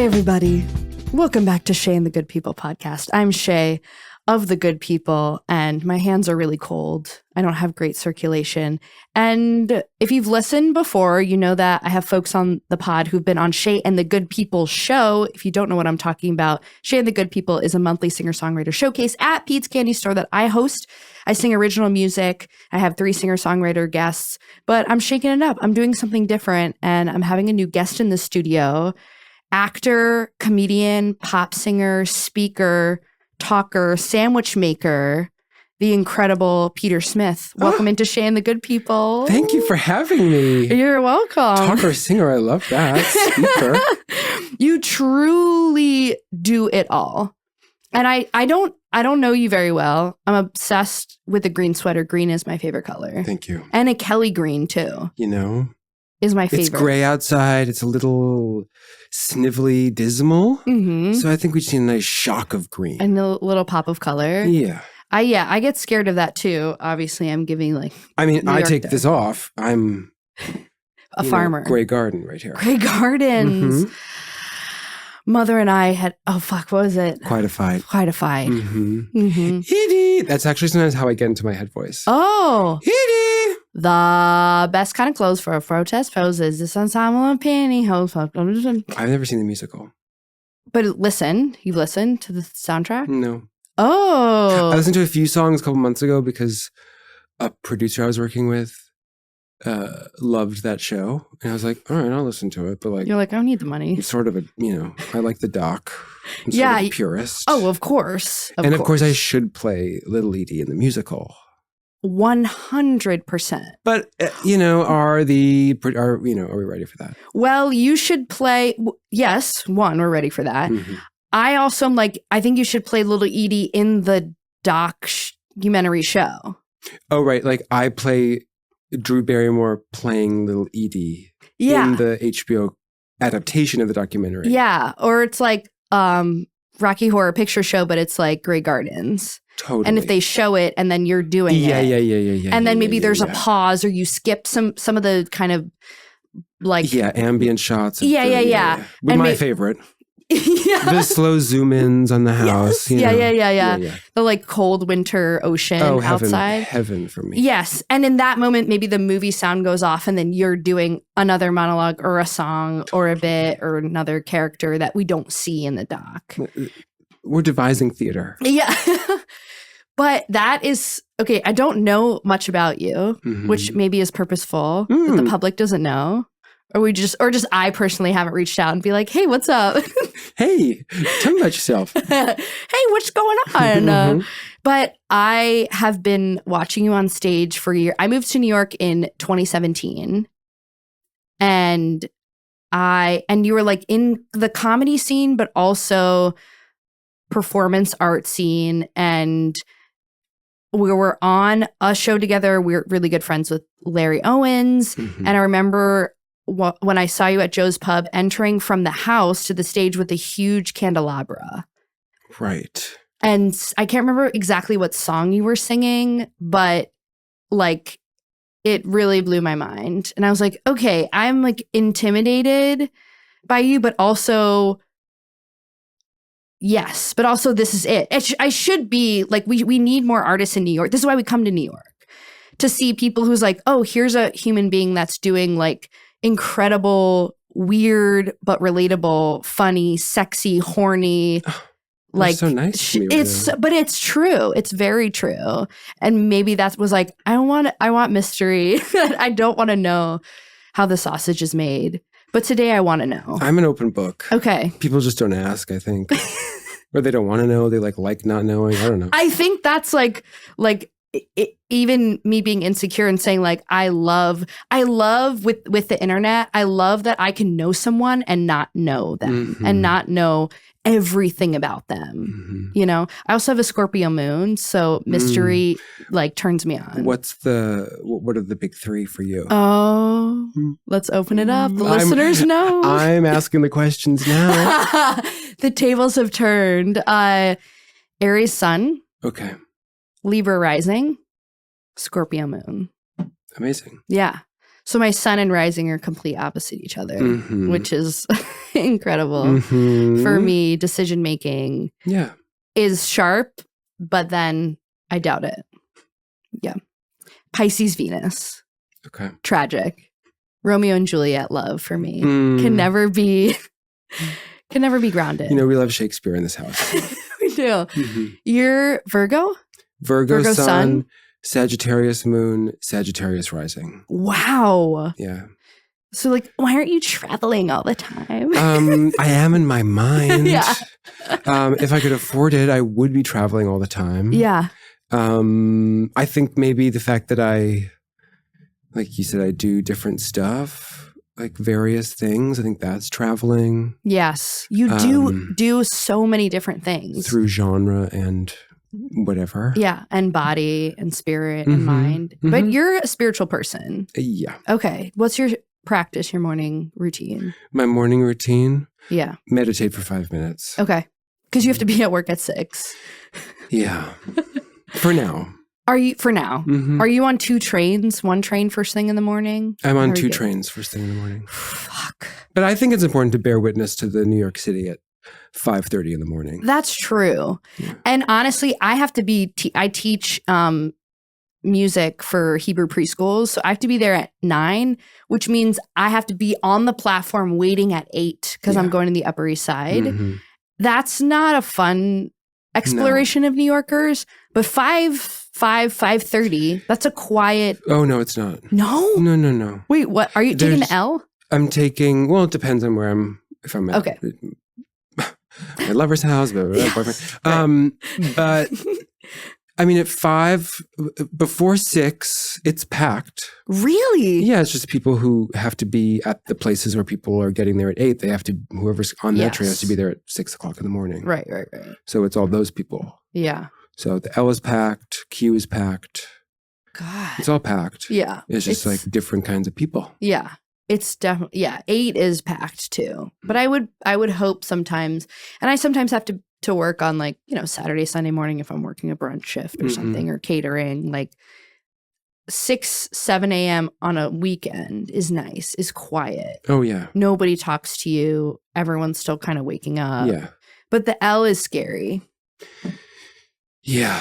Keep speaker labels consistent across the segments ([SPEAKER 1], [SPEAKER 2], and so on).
[SPEAKER 1] Hi, everybody. Welcome back to Shay and the Good People podcast. I'm Shay of the Good People, and my hands are really cold. I don't have great circulation. And if you've listened before, you know that I have folks on the pod who've been on Shay and the Good People show. If you don't know what I'm talking about, Shay and the Good People is a monthly singer-songwriter showcase at Pete's Candy Store that I host. I sing original music. I have 3 singer-songwriter guests, but I'm shaking it up. I'm doing something different, and I'm having a new guest in the studio. Actor, comedian, pop singer, speaker, talker, sandwich maker, the incredible Peter Smith. Welcome into Shay and the Good People.
[SPEAKER 2] Thank you for having me.
[SPEAKER 1] You're welcome.
[SPEAKER 2] Talker, singer, I love that. Speaker.
[SPEAKER 1] You truly do it all. And I don't know you very well. I'm obsessed with a green sweater. Green is my favorite color.
[SPEAKER 2] Thank you.
[SPEAKER 1] And a Kelly green too.
[SPEAKER 2] You know,
[SPEAKER 1] is my favorite.
[SPEAKER 2] It's gray outside. It's a little snivelly, dismal.
[SPEAKER 1] Mm-hmm.
[SPEAKER 2] So I think we just need a nice shock of green.
[SPEAKER 1] And a little pop of color.
[SPEAKER 2] Yeah.
[SPEAKER 1] I get scared of that too. Obviously, I'm giving like
[SPEAKER 2] I take this off. I'm
[SPEAKER 1] a farmer.
[SPEAKER 2] Grey Garden right here.
[SPEAKER 1] Grey Gardens. Mm-hmm. Mother and I had, what was it?
[SPEAKER 2] Quite a fight.
[SPEAKER 1] Mm-hmm. Mm-hmm.
[SPEAKER 2] Edie. That's actually sometimes how I get into my head voice.
[SPEAKER 1] Oh.
[SPEAKER 2] Edie.
[SPEAKER 1] The best kind of clothes for a protest pose is this ensemble of pantyhose.
[SPEAKER 2] I've never seen the musical.
[SPEAKER 1] But listen, you listened to the soundtrack?
[SPEAKER 2] No.
[SPEAKER 1] Oh.
[SPEAKER 2] I listened to a few songs a couple months ago because a producer I was working with loved that show. And I was like, all right, I'll listen to it. But like,
[SPEAKER 1] you're like, I don't need the money.
[SPEAKER 2] I'm sort of a, I like the doc. I'm
[SPEAKER 1] yeah.
[SPEAKER 2] Sort of a purist.
[SPEAKER 1] Oh, of course.
[SPEAKER 2] Of course I should play Little Edie in the musical.
[SPEAKER 1] 100%.
[SPEAKER 2] But, are we ready for that?
[SPEAKER 1] Well, you should play. Yes. We're ready for that. Mm-hmm. I also am like, I think you should play Little Edie in the documentary show.
[SPEAKER 2] Oh, right. Like I play Drew Barrymore playing Little Edie in the HBO adaptation of the documentary. Yeah.
[SPEAKER 1] Or it's like Rocky Horror Picture Show, but it's like Grey Gardens.
[SPEAKER 2] Totally.
[SPEAKER 1] And if they show it and then you're doing it.
[SPEAKER 2] Yeah.
[SPEAKER 1] And then maybe there's a pause or you skip some of the kind of like.
[SPEAKER 2] Yeah, ambient shots.
[SPEAKER 1] Yeah.
[SPEAKER 2] With my favorite.
[SPEAKER 1] Yeah.
[SPEAKER 2] The slow zoom-ins on the house.
[SPEAKER 1] Yes. Yeah. The like cold winter ocean outside.
[SPEAKER 2] Heaven for me.
[SPEAKER 1] Yes. And in that moment, maybe the movie sound goes off and then you're doing another monologue or a song or a bit or another character that we don't see in the doc.
[SPEAKER 2] We're devising theater.
[SPEAKER 1] Yeah. But that is, okay, I don't know much about you, which maybe is purposeful that the public doesn't know. Or just I personally haven't reached out and be like, hey, what's up?
[SPEAKER 2] Hey, tell me about yourself.
[SPEAKER 1] Hey, what's going on? But I have been watching you on stage for a year. I moved to New York in 2017. And you were like in the comedy scene, but also performance art scene. And we were on a show together. We're really good friends with Larry Owens. And I remember when I saw you at Joe's Pub entering from the house to the stage with a huge candelabra.
[SPEAKER 2] Right.
[SPEAKER 1] And I can't remember exactly what song you were singing, but like it really blew my mind. And I was like, okay, I'm like intimidated by you, but also, yes, but also this is it. I should be like, we need more artists in New York. This is why we come to New York, to see people who's like, oh, here's a human being that's doing like incredible, weird, but relatable, funny, sexy, horny. Like,
[SPEAKER 2] so nice to me,
[SPEAKER 1] but it's true. It's very true. And maybe that was like, I want mystery. I don't want to know how the sausage is made. But today I want to know.
[SPEAKER 2] I'm an open book.
[SPEAKER 1] Okay.
[SPEAKER 2] People just don't ask, I think. Or they don't want to know. They like not knowing. I don't know.
[SPEAKER 1] I think that's like even me being insecure and saying like, I love with the internet. I love that I can know someone and not know them and not know everything about them. You know, I also have a Scorpio moon, so mystery like turns me on. What
[SPEAKER 2] are the big 3 for you?
[SPEAKER 1] Oh, let's open it up. The listeners know.
[SPEAKER 2] I'm asking the questions now.
[SPEAKER 1] The tables have turned. Aries sun.
[SPEAKER 2] Okay.
[SPEAKER 1] Libra rising. Scorpio moon.
[SPEAKER 2] Amazing.
[SPEAKER 1] Yeah. So my sun and rising are complete opposite each other,
[SPEAKER 2] Mhm.
[SPEAKER 1] which is incredible.
[SPEAKER 2] Mhm.
[SPEAKER 1] For me, decision making
[SPEAKER 2] Yeah.
[SPEAKER 1] is sharp, but then I doubt it. Yeah. Pisces Venus.
[SPEAKER 2] Okay.
[SPEAKER 1] Tragic. Romeo and Juliet love for me.
[SPEAKER 2] Mm.
[SPEAKER 1] Can never be grounded.
[SPEAKER 2] You know, we love Shakespeare in this house.
[SPEAKER 1] We do.
[SPEAKER 2] Mhm.
[SPEAKER 1] You're Virgo?
[SPEAKER 2] Virgo
[SPEAKER 1] Sun?
[SPEAKER 2] sun, Sagittarius moon, Sagittarius rising.
[SPEAKER 1] Wow.
[SPEAKER 2] Yeah.
[SPEAKER 1] So like, why aren't you traveling all the time?
[SPEAKER 2] I am in my mind.
[SPEAKER 1] Yeah.
[SPEAKER 2] If I could afford it, I would be traveling all the time.
[SPEAKER 1] Yeah.
[SPEAKER 2] I think maybe the fact that like you said, I do different stuff, like various things. I think that's traveling.
[SPEAKER 1] Yes. You do so many different things.
[SPEAKER 2] Through genre and whatever.
[SPEAKER 1] Yeah. And body and spirit and mind. But you're a spiritual person.
[SPEAKER 2] Yeah.
[SPEAKER 1] Okay. What's your practice, your morning routine?
[SPEAKER 2] My morning routine?
[SPEAKER 1] Yeah.
[SPEAKER 2] Meditate for 5 minutes.
[SPEAKER 1] Okay. Because you have to be at work at 6.
[SPEAKER 2] Yeah. For now.
[SPEAKER 1] Are you, for now, are you on 2 trains? 1 train first thing in the morning?
[SPEAKER 2] I'm on 2 trains first thing in the morning.
[SPEAKER 1] Fuck.
[SPEAKER 2] But I think it's important to bear witness to the New York City at 5:30 in the morning.
[SPEAKER 1] That's true. Yeah. And honestly, I have to be, I teach music for Hebrew preschools. So I have to be there at 9, which means I have to be on the platform waiting at 8 because I'm going to the Upper East Side. That's not a fun exploration of New Yorkers, but 5:30, that's a quiet.
[SPEAKER 2] Oh, no, it's not.
[SPEAKER 1] No?
[SPEAKER 2] No.
[SPEAKER 1] Wait, what? Are you taking the L?
[SPEAKER 2] I'm taking, well, it depends on where if I'm at.
[SPEAKER 1] Okay.
[SPEAKER 2] My lover's house, but I mean, at 5, before 6, it's packed.
[SPEAKER 1] Really?
[SPEAKER 2] Yeah, it's just people who have to be at the places where people are getting there at 8. They have to, whoever's on that train has to be there at 6 o'clock in the morning.
[SPEAKER 1] Right.
[SPEAKER 2] So it's all those people.
[SPEAKER 1] Yeah.
[SPEAKER 2] So the L is packed, Q is packed.
[SPEAKER 1] God.
[SPEAKER 2] It's all packed.
[SPEAKER 1] Yeah.
[SPEAKER 2] It's just like different kinds of people.
[SPEAKER 1] Yeah. It's definitely, 8 is packed too. But I would hope sometimes, and I sometimes have to work on like, Saturday, Sunday morning if I'm working a brunch shift or something, or catering, like 6, 7 a.m. on a weekend is nice, is quiet.
[SPEAKER 2] Oh, yeah.
[SPEAKER 1] Nobody talks to you. Everyone's still kind of waking up.
[SPEAKER 2] Yeah.
[SPEAKER 1] But the L is scary.
[SPEAKER 2] Yeah.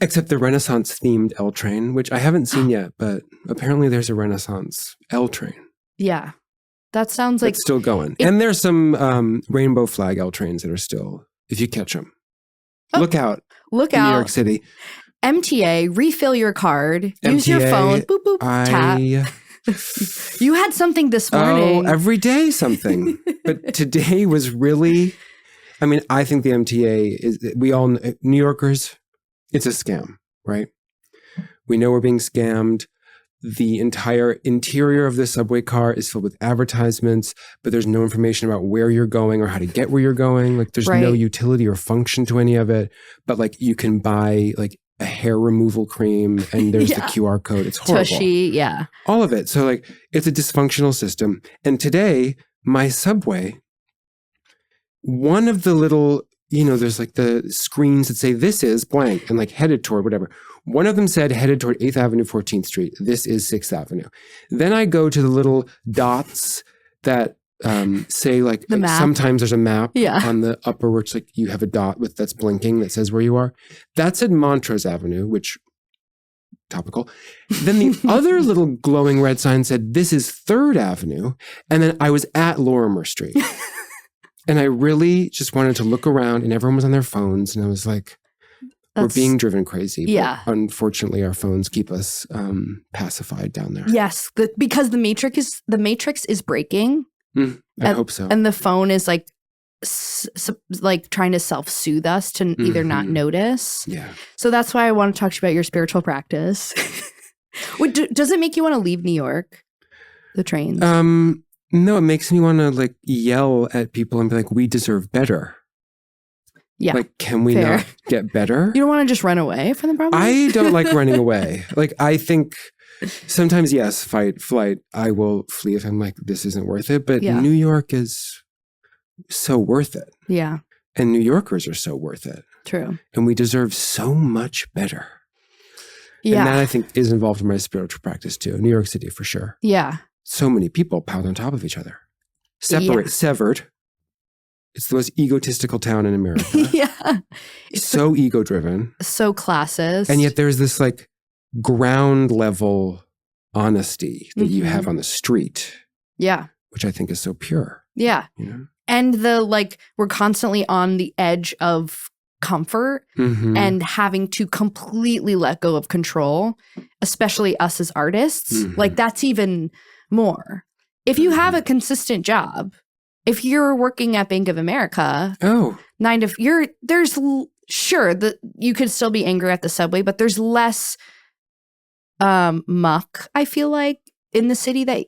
[SPEAKER 2] Except the Renaissance themed L train, which I haven't seen yet, but apparently there's a Renaissance L train.
[SPEAKER 1] Yeah. That sounds like
[SPEAKER 2] it's still going. And there's some rainbow flag L trains that are still, if you catch them. Look out. New York City.
[SPEAKER 1] MTA, refill your card. Use your phone. Boop, boop, tap. You had something this morning.
[SPEAKER 2] Oh, every day something. But today was really, I mean, I think the MTA is, New Yorkers, it's a scam, right? We know we're being scammed. The entire interior of the subway car is filled with advertisements, but there's no information about where you're going or how to get where you're going. Like there's no utility or function to any of it, but like you can buy like a hair removal cream and there's the QR code. It's horrible.
[SPEAKER 1] Tushy,
[SPEAKER 2] all of it. So like it's a dysfunctional system. And today, my subway, one of the little, there's like the screens that say this is blank and like headed toward whatever. One of them said headed toward 8th Avenue, 14th Street. This is 6th Avenue. Then I go to the little dots that say like sometimes there's a map on the upper, which like you have a dot that's blinking that says where you are. That said Montrose Avenue, which topical. Then the other little glowing red sign said this is 3rd Avenue. And then I was at Lorimer Street. And I really just wanted to look around and everyone was on their phones. And I was like, we're being driven crazy.
[SPEAKER 1] Yeah.
[SPEAKER 2] But unfortunately, our phones keep us pacified down there.
[SPEAKER 1] Yes. Because the matrix is breaking.
[SPEAKER 2] I hope so.
[SPEAKER 1] And the phone is like, like trying to self-soothe us to either not notice.
[SPEAKER 2] Yeah.
[SPEAKER 1] So that's why I want to talk to you about your spiritual practice. Does it make you want to leave New York? The trains?
[SPEAKER 2] No, it makes me want to like yell at people and be like, we deserve better.
[SPEAKER 1] Yeah.
[SPEAKER 2] Like, can we not get better?
[SPEAKER 1] You don't want to just run away from the problem?
[SPEAKER 2] I don't like running away. Like, I think sometimes, yes, fight, flight, I will flee if I'm like, this isn't worth it. But New York is so worth it.
[SPEAKER 1] Yeah.
[SPEAKER 2] And New Yorkers are so worth it.
[SPEAKER 1] True.
[SPEAKER 2] And we deserve so much better.
[SPEAKER 1] Yeah.
[SPEAKER 2] And that I think is involved in my spiritual practice too. New York City for sure.
[SPEAKER 1] Yeah.
[SPEAKER 2] So many people piled on top of each other.
[SPEAKER 1] Yeah.
[SPEAKER 2] Severed. It's the most egotistical town in America.
[SPEAKER 1] Yeah.
[SPEAKER 2] It's so ego driven.
[SPEAKER 1] So classist.
[SPEAKER 2] And yet there's this like ground level honesty that you
[SPEAKER 1] Mhm.
[SPEAKER 2] have on the street,
[SPEAKER 1] Yeah.
[SPEAKER 2] which I think is so pure.
[SPEAKER 1] Yeah.
[SPEAKER 2] You know?
[SPEAKER 1] And we're constantly on the edge of comfort
[SPEAKER 2] Mhm.
[SPEAKER 1] and having to completely let go of control, especially us as artists.
[SPEAKER 2] Mhm.
[SPEAKER 1] Like that's even more. If you have a consistent job, if you're working at Bank of America,
[SPEAKER 2] Oh,
[SPEAKER 1] sure that you could still be angry at the subway, but there's less muck, I feel like, in the city that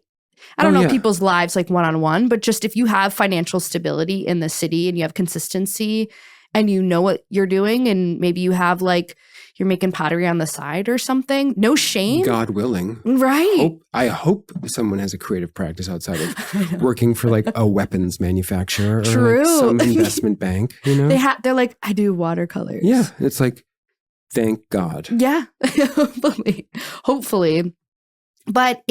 [SPEAKER 1] I don't know
[SPEAKER 2] yeah.
[SPEAKER 1] people's lives like one-on-one, but just if you have financial stability in the city and you have consistency and you know what you're doing and maybe you have like you're making pottery on the side or something, no shame.
[SPEAKER 2] God willing.
[SPEAKER 1] Right.
[SPEAKER 2] I hope someone has a creative practice outside of working for like a weapons manufacturer or
[SPEAKER 1] True.
[SPEAKER 2] like some investment bank, you know?
[SPEAKER 1] They're like, I do watercolors.
[SPEAKER 2] Yeah. It's like, thank God.
[SPEAKER 1] Yeah. Hopefully. But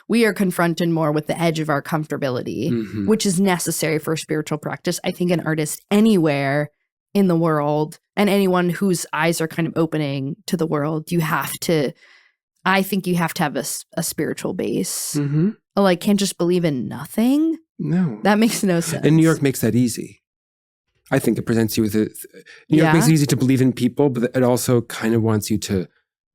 [SPEAKER 1] we are confronted more with the edge of our comfortability,
[SPEAKER 2] Mhm.
[SPEAKER 1] which is necessary for spiritual practice. I think an artist anywhere in the world and anyone whose eyes are kind of opening to the world, I think you have to have a spiritual base.
[SPEAKER 2] Mhm.
[SPEAKER 1] Like, can't just believe in nothing.
[SPEAKER 2] No.
[SPEAKER 1] That makes no sense.
[SPEAKER 2] And New York makes that easy. I think it presents you with New York
[SPEAKER 1] Yeah.
[SPEAKER 2] makes it easy to believe in people, but it also kind of wants you to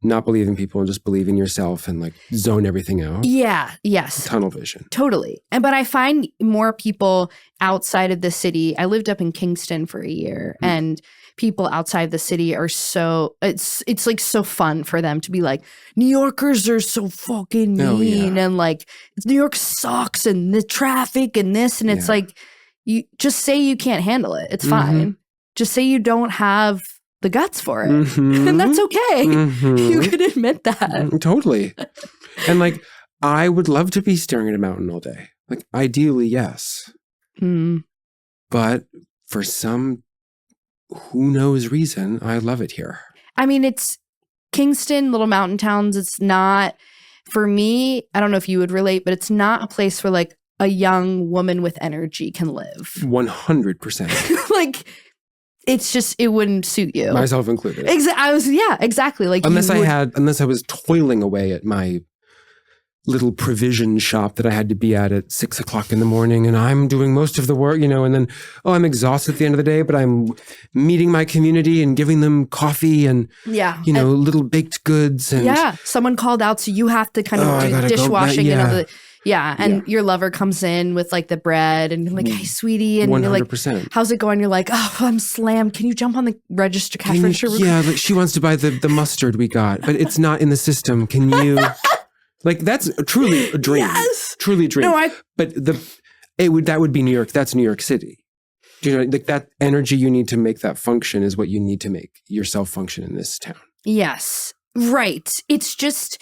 [SPEAKER 2] not believe in people and just believe in yourself and like zone everything out.
[SPEAKER 1] Yeah. Yes.
[SPEAKER 2] Tunnel vision.
[SPEAKER 1] Totally. But I find more people outside of the city. I lived up in Kingston for a year and people outside the city are it's like so fun for them to be like, New Yorkers are so fucking mean and like New York sucks and the traffic and this. And it's like, you just say you can't handle it. It's fine. Just say you don't have the guts for it. And that's okay. You could admit that.
[SPEAKER 2] Totally. And like, I would love to be staring at a mountain all day. Like, ideally, yes. But for some, who knows reason, I love it here.
[SPEAKER 1] I mean, it's Kingston, little mountain towns. It's not, for me, I don't know if you would relate, but it's not a place where like a young woman with energy can live.
[SPEAKER 2] 100%.
[SPEAKER 1] Like, it's just, it wouldn't suit you.
[SPEAKER 2] Myself included.
[SPEAKER 1] Exactly. Like
[SPEAKER 2] unless I was toiling away at my little provision shop that I had to be at 6 o'clock in the morning, and I'm doing most of the work, you know, and then, I'm exhausted at the end of the day, but I'm meeting my community and giving them coffee and, little baked goods. And
[SPEAKER 1] someone called out, so you have to kind of do dishwashing and all the, your lover comes in with like the bread and you're like, hey, sweetie. And 100%. You're like, how's it going? You're like, oh, I'm slammed. Can you jump on the cash register?
[SPEAKER 2] Yeah, but she wants to buy the mustard we got, but it's not in the system. Can you? Like, that's truly a dream.
[SPEAKER 1] Yes.
[SPEAKER 2] Truly a dream.
[SPEAKER 1] No,
[SPEAKER 2] but that would be New York. That's New York City. Do you know, like that energy you need to make that function is what you need to make yourself function in this town.
[SPEAKER 1] Yes. Right. It's just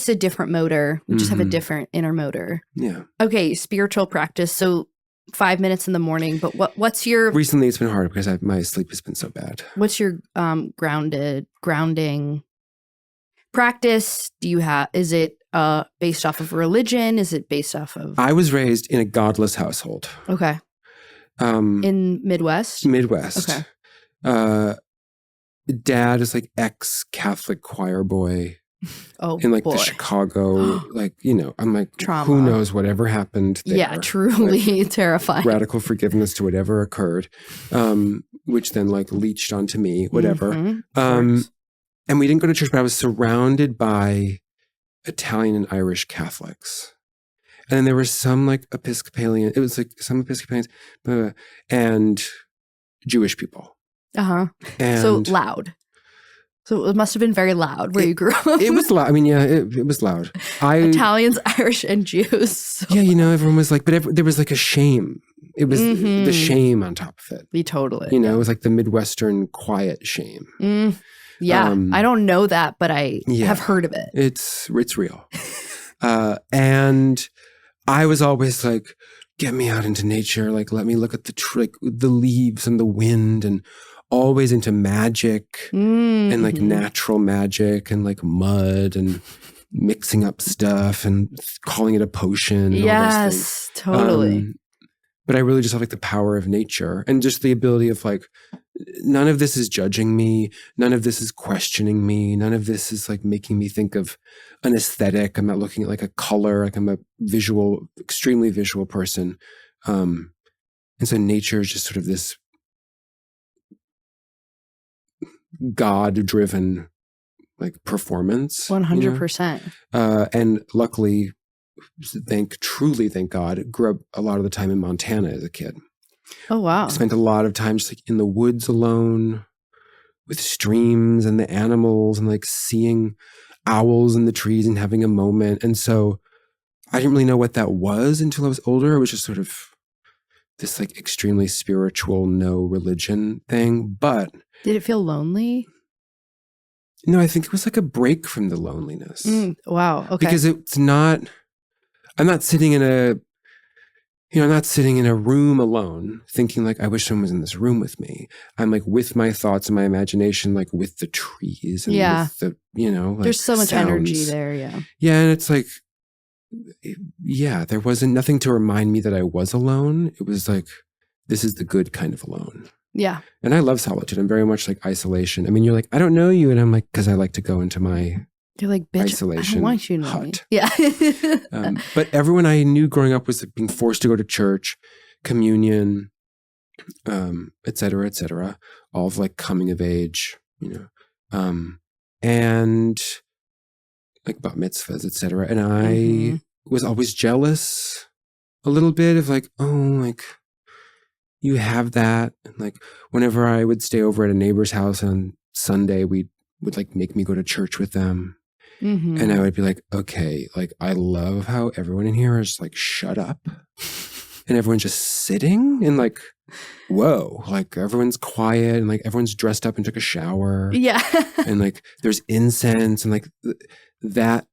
[SPEAKER 1] a different motor. We just have a different inner motor.
[SPEAKER 2] Yeah.
[SPEAKER 1] Okay, spiritual practice. So 5 minutes in the morning, but what's your...
[SPEAKER 2] Recently it's been hard because my sleep has been so bad.
[SPEAKER 1] What's your grounding practice? Is it based off of religion? Is it based off of...
[SPEAKER 2] I was raised in a godless household.
[SPEAKER 1] Okay. In Midwest?
[SPEAKER 2] Midwest.
[SPEAKER 1] Okay.
[SPEAKER 2] Dad is like ex-Catholic choir boy.
[SPEAKER 1] Oh,
[SPEAKER 2] in like
[SPEAKER 1] boy.
[SPEAKER 2] the Chicago, like, you know, I'm like,
[SPEAKER 1] trauma.
[SPEAKER 2] Who knows whatever happened there.
[SPEAKER 1] Yeah, truly like, terrifying.
[SPEAKER 2] Radical forgiveness to whatever occurred, which then like leached onto me, whatever. And we didn't go to church, but I was surrounded by Italian and Irish Catholics. And then there were some like Episcopalian, it was like some Episcopalians and Jewish people. And
[SPEAKER 1] so loud. So it must have been very loud where you grew up.
[SPEAKER 2] It was loud. I mean, yeah, it was loud.
[SPEAKER 1] Italians, Irish, and Jews. So.
[SPEAKER 2] Yeah, you know, everyone was like, but there was like a shame. It was the shame on top of it.
[SPEAKER 1] Totally.
[SPEAKER 2] You know, it was like the Midwestern quiet shame.
[SPEAKER 1] Yeah, I don't know that, but I have heard of it.
[SPEAKER 2] It's real. And I was always like, get me out into nature. Like, let me look at the leaves and the wind and always into magic and like natural magic and like mud and mixing up stuff and calling it a potion. And all those things.
[SPEAKER 1] Totally.
[SPEAKER 2] But I really just have like the power of nature and just the ability of like, none of this is judging me. None of this is questioning me. None of this is like making me think of an aesthetic. I'm not looking at like a color. Like I'm a visual, extremely visual person. And so nature is just sort of this God-driven like performance.
[SPEAKER 1] 100%.
[SPEAKER 2] And luckily, truly thank God, grew up a lot of the time in Montana as a kid.
[SPEAKER 1] Oh, wow.
[SPEAKER 2] Spent a lot of time just like in the woods alone with streams and the animals and like seeing owls in the trees and having a moment. And so I didn't really know what that was until I was older. It was just sort of this like extremely spiritual, no religion thing. But
[SPEAKER 1] did it feel lonely?
[SPEAKER 2] No, I think it was like a break from the loneliness.
[SPEAKER 1] Wow. Okay.
[SPEAKER 2] Because I'm not sitting in a room alone thinking like, I wish someone was in this room with me. I'm like with my thoughts and my imagination, like with the trees and with the, like
[SPEAKER 1] there's so much
[SPEAKER 2] sounds.
[SPEAKER 1] energy there. Yeah.
[SPEAKER 2] Yeah. And it's like, there wasn't nothing to remind me that I was alone. It was like, this is the good kind of alone.
[SPEAKER 1] Yeah.
[SPEAKER 2] And I love solitude. I'm very much like isolation. I mean, you're like, I don't know you. And I'm like, because I like to go into my
[SPEAKER 1] You're like, bitch,
[SPEAKER 2] isolation
[SPEAKER 1] I don't want you to know
[SPEAKER 2] hut.
[SPEAKER 1] me. Yeah.
[SPEAKER 2] But everyone I knew growing up was being forced to go to church, communion, et cetera, all of like coming of age, and like bat mitzvahs, et cetera. And I was always jealous a little bit of like, oh, like you have that. And like whenever I would stay over at a neighbor's house on Sunday, would like make me go to church with them. And I would be like, okay, like I love how everyone in here is like shut up and everyone's just sitting and like, whoa, like everyone's quiet and like everyone's dressed up and took a shower.
[SPEAKER 1] Yeah.
[SPEAKER 2] And like there's incense and like that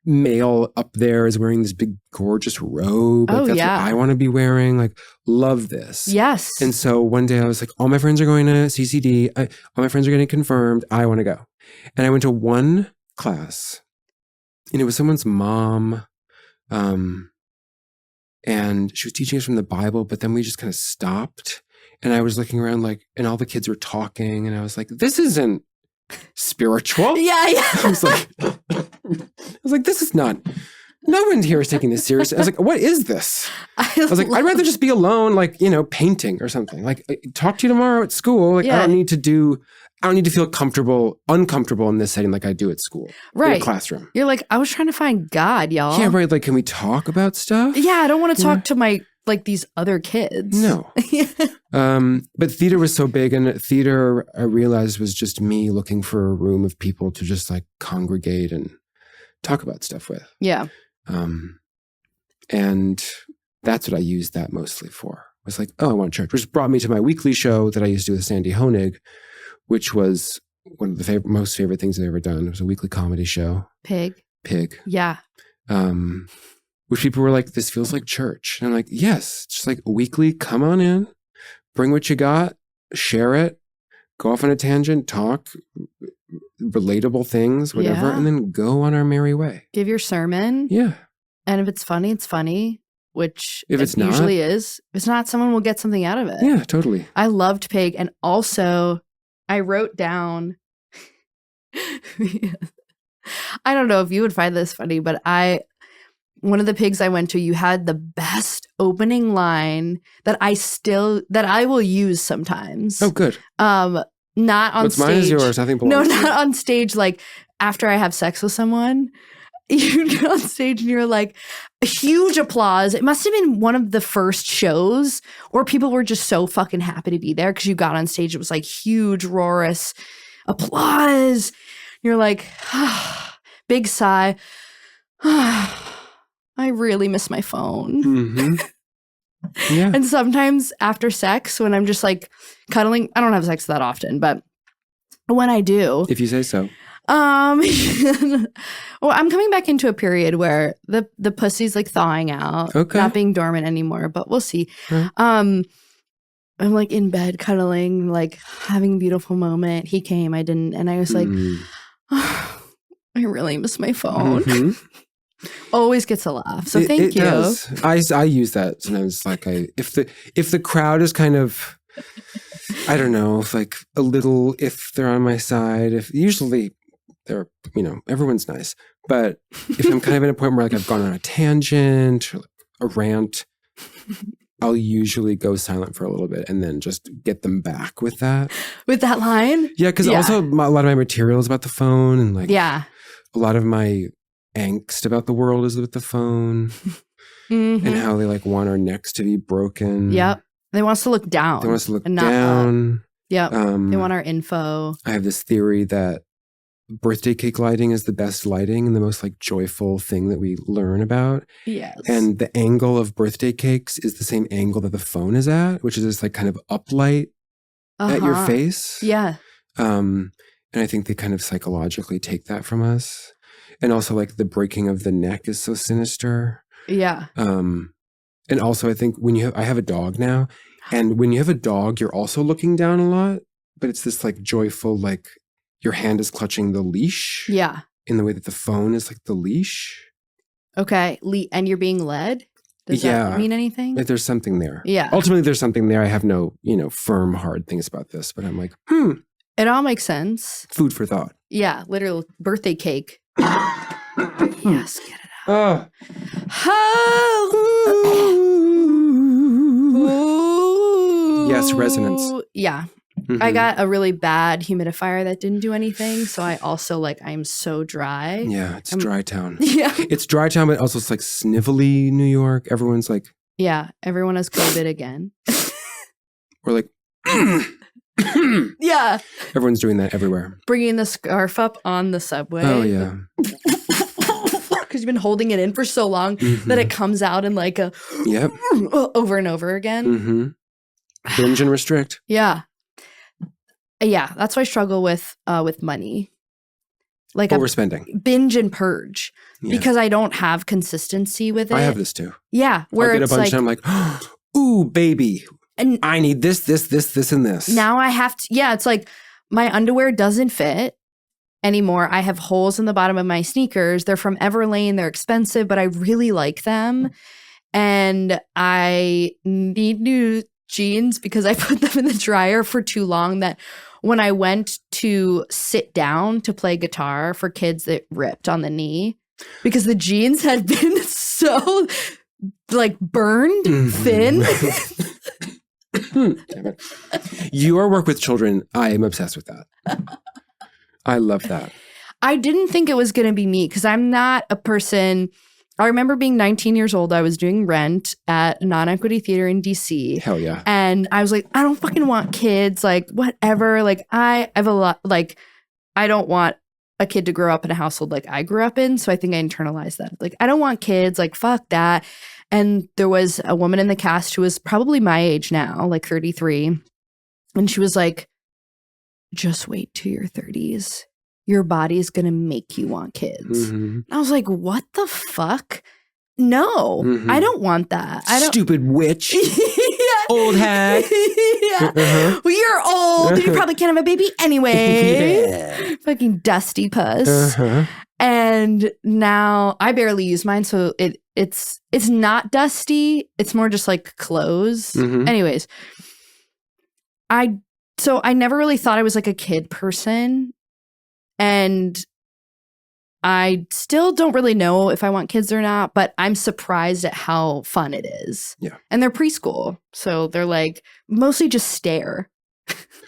[SPEAKER 2] male up there is wearing this big gorgeous robe. Like, that's what I want to be wearing. Like, love this.
[SPEAKER 1] Yes.
[SPEAKER 2] And so one day I was like, all my friends are going to CCD. All my friends are getting confirmed. I want to go. And I went to one class and it was someone's mom. And she was teaching us from the Bible, but then we just kind of stopped and I was looking around like, and all the kids were talking and I was like, this isn't spiritual.
[SPEAKER 1] Yeah.
[SPEAKER 2] I was like, this is not, no one here is taking this seriously. I was like, what is this? I was like, I'd rather just be alone, like, painting or something. Like, talk to you tomorrow at school. Like, I don't need to feel uncomfortable in this setting like I do at school.
[SPEAKER 1] Right.
[SPEAKER 2] In a classroom.
[SPEAKER 1] You're like, I was trying to find God, y'all.
[SPEAKER 2] Yeah, right. Like, can we talk about stuff?
[SPEAKER 1] Yeah, I don't want to talk to these other kids.
[SPEAKER 2] No. But theater was so big, and theater I realized was just me looking for a room of people to just like congregate and talk about stuff with.
[SPEAKER 1] Yeah.
[SPEAKER 2] And that's what I used that mostly for. I was like, oh, I want church, which brought me to my weekly show that I used to do with Sandy Honig, which was one of the most favorite things I've ever done. It was a weekly comedy show. Pig.
[SPEAKER 1] Yeah.
[SPEAKER 2] Which people were like, this feels like church. And I'm like, yes, just like weekly, come on in, bring what you got, share it, go off on a tangent, talk relatable things, whatever, and then go on our merry way.
[SPEAKER 1] Give your sermon.
[SPEAKER 2] Yeah.
[SPEAKER 1] And if it's funny, it's funny, which
[SPEAKER 2] if it's
[SPEAKER 1] usually is. If it's not, someone will get something out of it.
[SPEAKER 2] Yeah, totally.
[SPEAKER 1] I loved Pig. And also, I wrote down, I don't know if you would find this funny, but one of the pigs I went to, you had the best opening line that I will use sometimes.
[SPEAKER 2] Oh, good.
[SPEAKER 1] Not on
[SPEAKER 2] What's
[SPEAKER 1] stage.
[SPEAKER 2] Mine is yours. I think.
[SPEAKER 1] No, not on stage. Like after I have sex with someone, you get on stage and you're like, huge applause. It must have been one of the first shows, or people were just so fucking happy to be there because you got on stage. It was like huge, roarous applause. You're like, big sigh. I really miss my phone.
[SPEAKER 2] Mm-hmm. Yeah.
[SPEAKER 1] And sometimes after sex, when I'm just like cuddling, I don't have sex that often, but when I do,
[SPEAKER 2] if you say so.
[SPEAKER 1] Well, I'm coming back into a period where the pussy's like thawing out, not being dormant anymore, but we'll see.
[SPEAKER 2] Right.
[SPEAKER 1] I'm like in bed cuddling, like having a beautiful moment. He came, I didn't. And I was like, oh, I really miss my phone. Always gets a laugh. So thank you.
[SPEAKER 2] Does. I use that sometimes. Like if the crowd is kind of, I don't know, if like a little, if they're on my side, if usually they're, everyone's nice. But if I'm kind of at a point where like I've gone on a tangent or a rant, I'll usually go silent for a little bit and then just get them back with that.
[SPEAKER 1] With that line?
[SPEAKER 2] Yeah, because also a lot of my material is about the phone and like a lot of my angst about the world is with the phone and how they like want our necks to be broken.
[SPEAKER 1] Yep. They want us to look down.
[SPEAKER 2] They want us to look down.
[SPEAKER 1] Yep. They want our info.
[SPEAKER 2] I have this theory that birthday cake lighting is the best lighting and the most like joyful thing that we learn about.
[SPEAKER 1] Yes.
[SPEAKER 2] And the angle of birthday cakes is the same angle that the phone is at, which is this like kind of uplight at your face.
[SPEAKER 1] Yeah.
[SPEAKER 2] And I think they kind of psychologically take that from us. And also like the breaking of the neck is so sinister.
[SPEAKER 1] Yeah.
[SPEAKER 2] And also I think I have a dog now, and when you have a dog, you're also looking down a lot, but it's this like joyful, like your hand is clutching the leash.
[SPEAKER 1] Yeah.
[SPEAKER 2] In the way that the phone is like the leash.
[SPEAKER 1] Okay. And you're being led? Does that mean anything?
[SPEAKER 2] Like there's something there.
[SPEAKER 1] Yeah.
[SPEAKER 2] Ultimately, there's something there. I have no, firm, hard things about this, but I'm like,
[SPEAKER 1] It all makes sense.
[SPEAKER 2] Food for thought.
[SPEAKER 1] Yeah. Literal birthday cake. Yes. Get it out.
[SPEAKER 2] Yes, resonance.
[SPEAKER 1] Yeah. I got a really bad humidifier that didn't do anything. So I also I'm so dry.
[SPEAKER 2] Yeah, it's dry town.
[SPEAKER 1] Yeah.
[SPEAKER 2] It's dry town, but also it's like snivelly New York. Everyone's like.
[SPEAKER 1] Yeah. Everyone has COVID again.
[SPEAKER 2] We're like.
[SPEAKER 1] Yeah.
[SPEAKER 2] Everyone's doing that everywhere.
[SPEAKER 1] Bringing the scarf up on the subway.
[SPEAKER 2] Oh, yeah.
[SPEAKER 1] Because you've been holding it in for so long that it comes out in like a.
[SPEAKER 2] Yep.
[SPEAKER 1] Over and over again.
[SPEAKER 2] Binge and restrict.
[SPEAKER 1] Yeah. Yeah, that's why I struggle with money. Like
[SPEAKER 2] overspending.
[SPEAKER 1] Binge and purge. Yeah. Because I don't have consistency with it.
[SPEAKER 2] I have this too.
[SPEAKER 1] Yeah. Where
[SPEAKER 2] I'll get a bunch and I'm like, ooh, baby. And I need this, and this.
[SPEAKER 1] Now I have to, it's like my underwear doesn't fit anymore. I have holes in the bottom of my sneakers. They're from Everlane. They're expensive, but I really like them. And I need new jeans because I put them in the dryer for too long that when I went to sit down to play guitar for kids, it ripped on the knee because the jeans had been so like burned thin.
[SPEAKER 2] Your work with children, I am obsessed with that. I love that.
[SPEAKER 1] I didn't think it was going to be me because I'm not a person. I remember being 19 years old. I was doing Rent at a non-equity theater in DC.
[SPEAKER 2] Hell yeah.
[SPEAKER 1] And I was like, I don't fucking want kids. Like, whatever. Like, I have a lot. Like, I don't want a kid to grow up in a household like I grew up in. So I think I internalized that. Like, I don't want kids. Like, fuck that. And there was a woman in the cast who was probably my age now, like 33. And she was like, just wait till your 30s. Your body's going to make you want kids. I was like, what the fuck? No, I don't want that.
[SPEAKER 2] Stupid witch. Old hag.
[SPEAKER 1] Well, you're old. You probably can't have a baby anyway. Fucking dusty puss. And now I barely use mine. So it's not dusty. It's more just like clothes. Anyways, I never really thought I was like a kid person. And I still don't really know if I want kids or not, but I'm surprised at how fun it is.
[SPEAKER 2] Yeah.
[SPEAKER 1] And they're preschool. So they're like mostly just stare.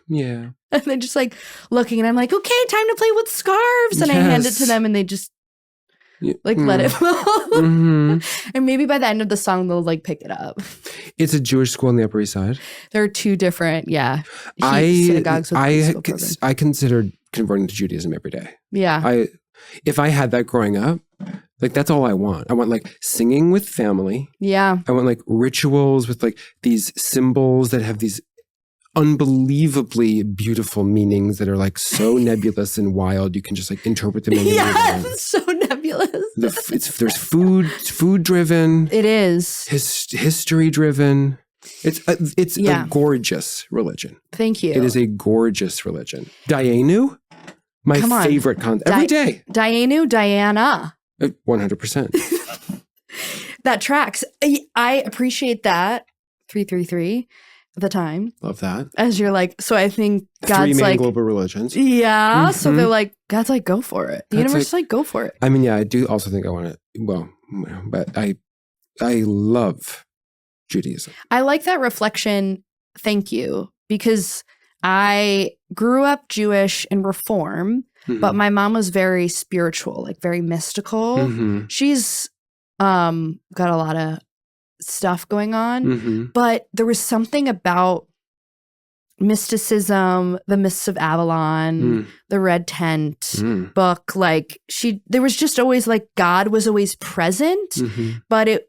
[SPEAKER 2] Yeah.
[SPEAKER 1] And they're just like looking and I'm like, okay, time to play with scarves. And I hand it to them and they just let it fall. And maybe by the end of the song, they'll like pick it up.
[SPEAKER 2] It's a Jewish school on the Upper East Side.
[SPEAKER 1] There are two different, synagogues with preschool programs.
[SPEAKER 2] I considered converting to Judaism every day.
[SPEAKER 1] Yeah.
[SPEAKER 2] If I had that growing up, like that's all I want. I want like singing with family.
[SPEAKER 1] Yeah.
[SPEAKER 2] I want like rituals with like these symbols that have these unbelievably beautiful meanings that are like so nebulous and wild. You can just like interpret them.
[SPEAKER 1] It's so nebulous.
[SPEAKER 2] There's food driven.
[SPEAKER 1] It is.
[SPEAKER 2] History driven. It's
[SPEAKER 1] Yeah.
[SPEAKER 2] a gorgeous religion.
[SPEAKER 1] Thank you.
[SPEAKER 2] It is a gorgeous religion. Dayenu, my
[SPEAKER 1] Come on.
[SPEAKER 2] favorite every day.
[SPEAKER 1] Dayenu, Diana.
[SPEAKER 2] 100%.
[SPEAKER 1] That tracks. I appreciate that. 333 at the time.
[SPEAKER 2] Love that.
[SPEAKER 1] As you're like, so I think God's
[SPEAKER 2] 3 main
[SPEAKER 1] like,
[SPEAKER 2] global religions.
[SPEAKER 1] yeah. So
[SPEAKER 2] Mhm.
[SPEAKER 1] they're like, God's like, go for it. The
[SPEAKER 2] God's
[SPEAKER 1] universe is like, go for it.
[SPEAKER 2] I mean, yeah, I do also think I want to, well, but I love Judaism.
[SPEAKER 1] I like that reflection. Thank you. Because I grew up Jewish and Reform, but my mom was very spiritual, like very mystical.
[SPEAKER 2] Mhm.
[SPEAKER 1] She's got a lot of stuff going on,
[SPEAKER 2] Mhm.
[SPEAKER 1] but there was something about mysticism, the Mists of Avalon, the Red Tent book. Like there was just always like God was always present,
[SPEAKER 2] Mhm.
[SPEAKER 1] but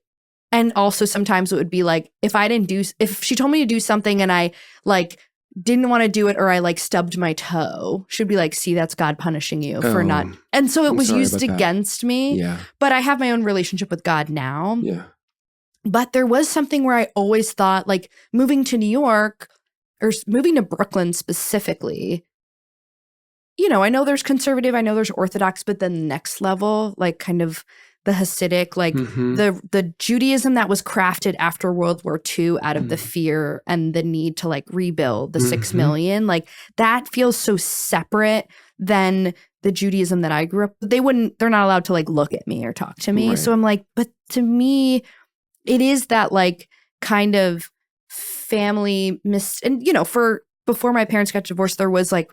[SPEAKER 1] and also sometimes it would be like if she told me to do something and I like didn't want to do it or I like stubbed my toe, she'd be like, see, that's God punishing you for not. And so it was
[SPEAKER 2] sorry
[SPEAKER 1] used
[SPEAKER 2] about that.
[SPEAKER 1] against me.
[SPEAKER 2] Yeah.
[SPEAKER 1] But I have my own relationship with God now.
[SPEAKER 2] Yeah.
[SPEAKER 1] But there was something where I always thought like moving to New York or moving to Brooklyn specifically, you know, I know there's conservative, I know there's Orthodox, but then the next level, like kind of the Hasidic, like the Judaism that was crafted after World War II out of the fear and the need to like rebuild the 6 million, like that feels so separate than the Judaism that I grew up. They're not allowed to like look at me or talk to me.
[SPEAKER 2] Right.
[SPEAKER 1] So I'm like, but to me, it is that like kind of family and you know, before my parents got divorced, there was like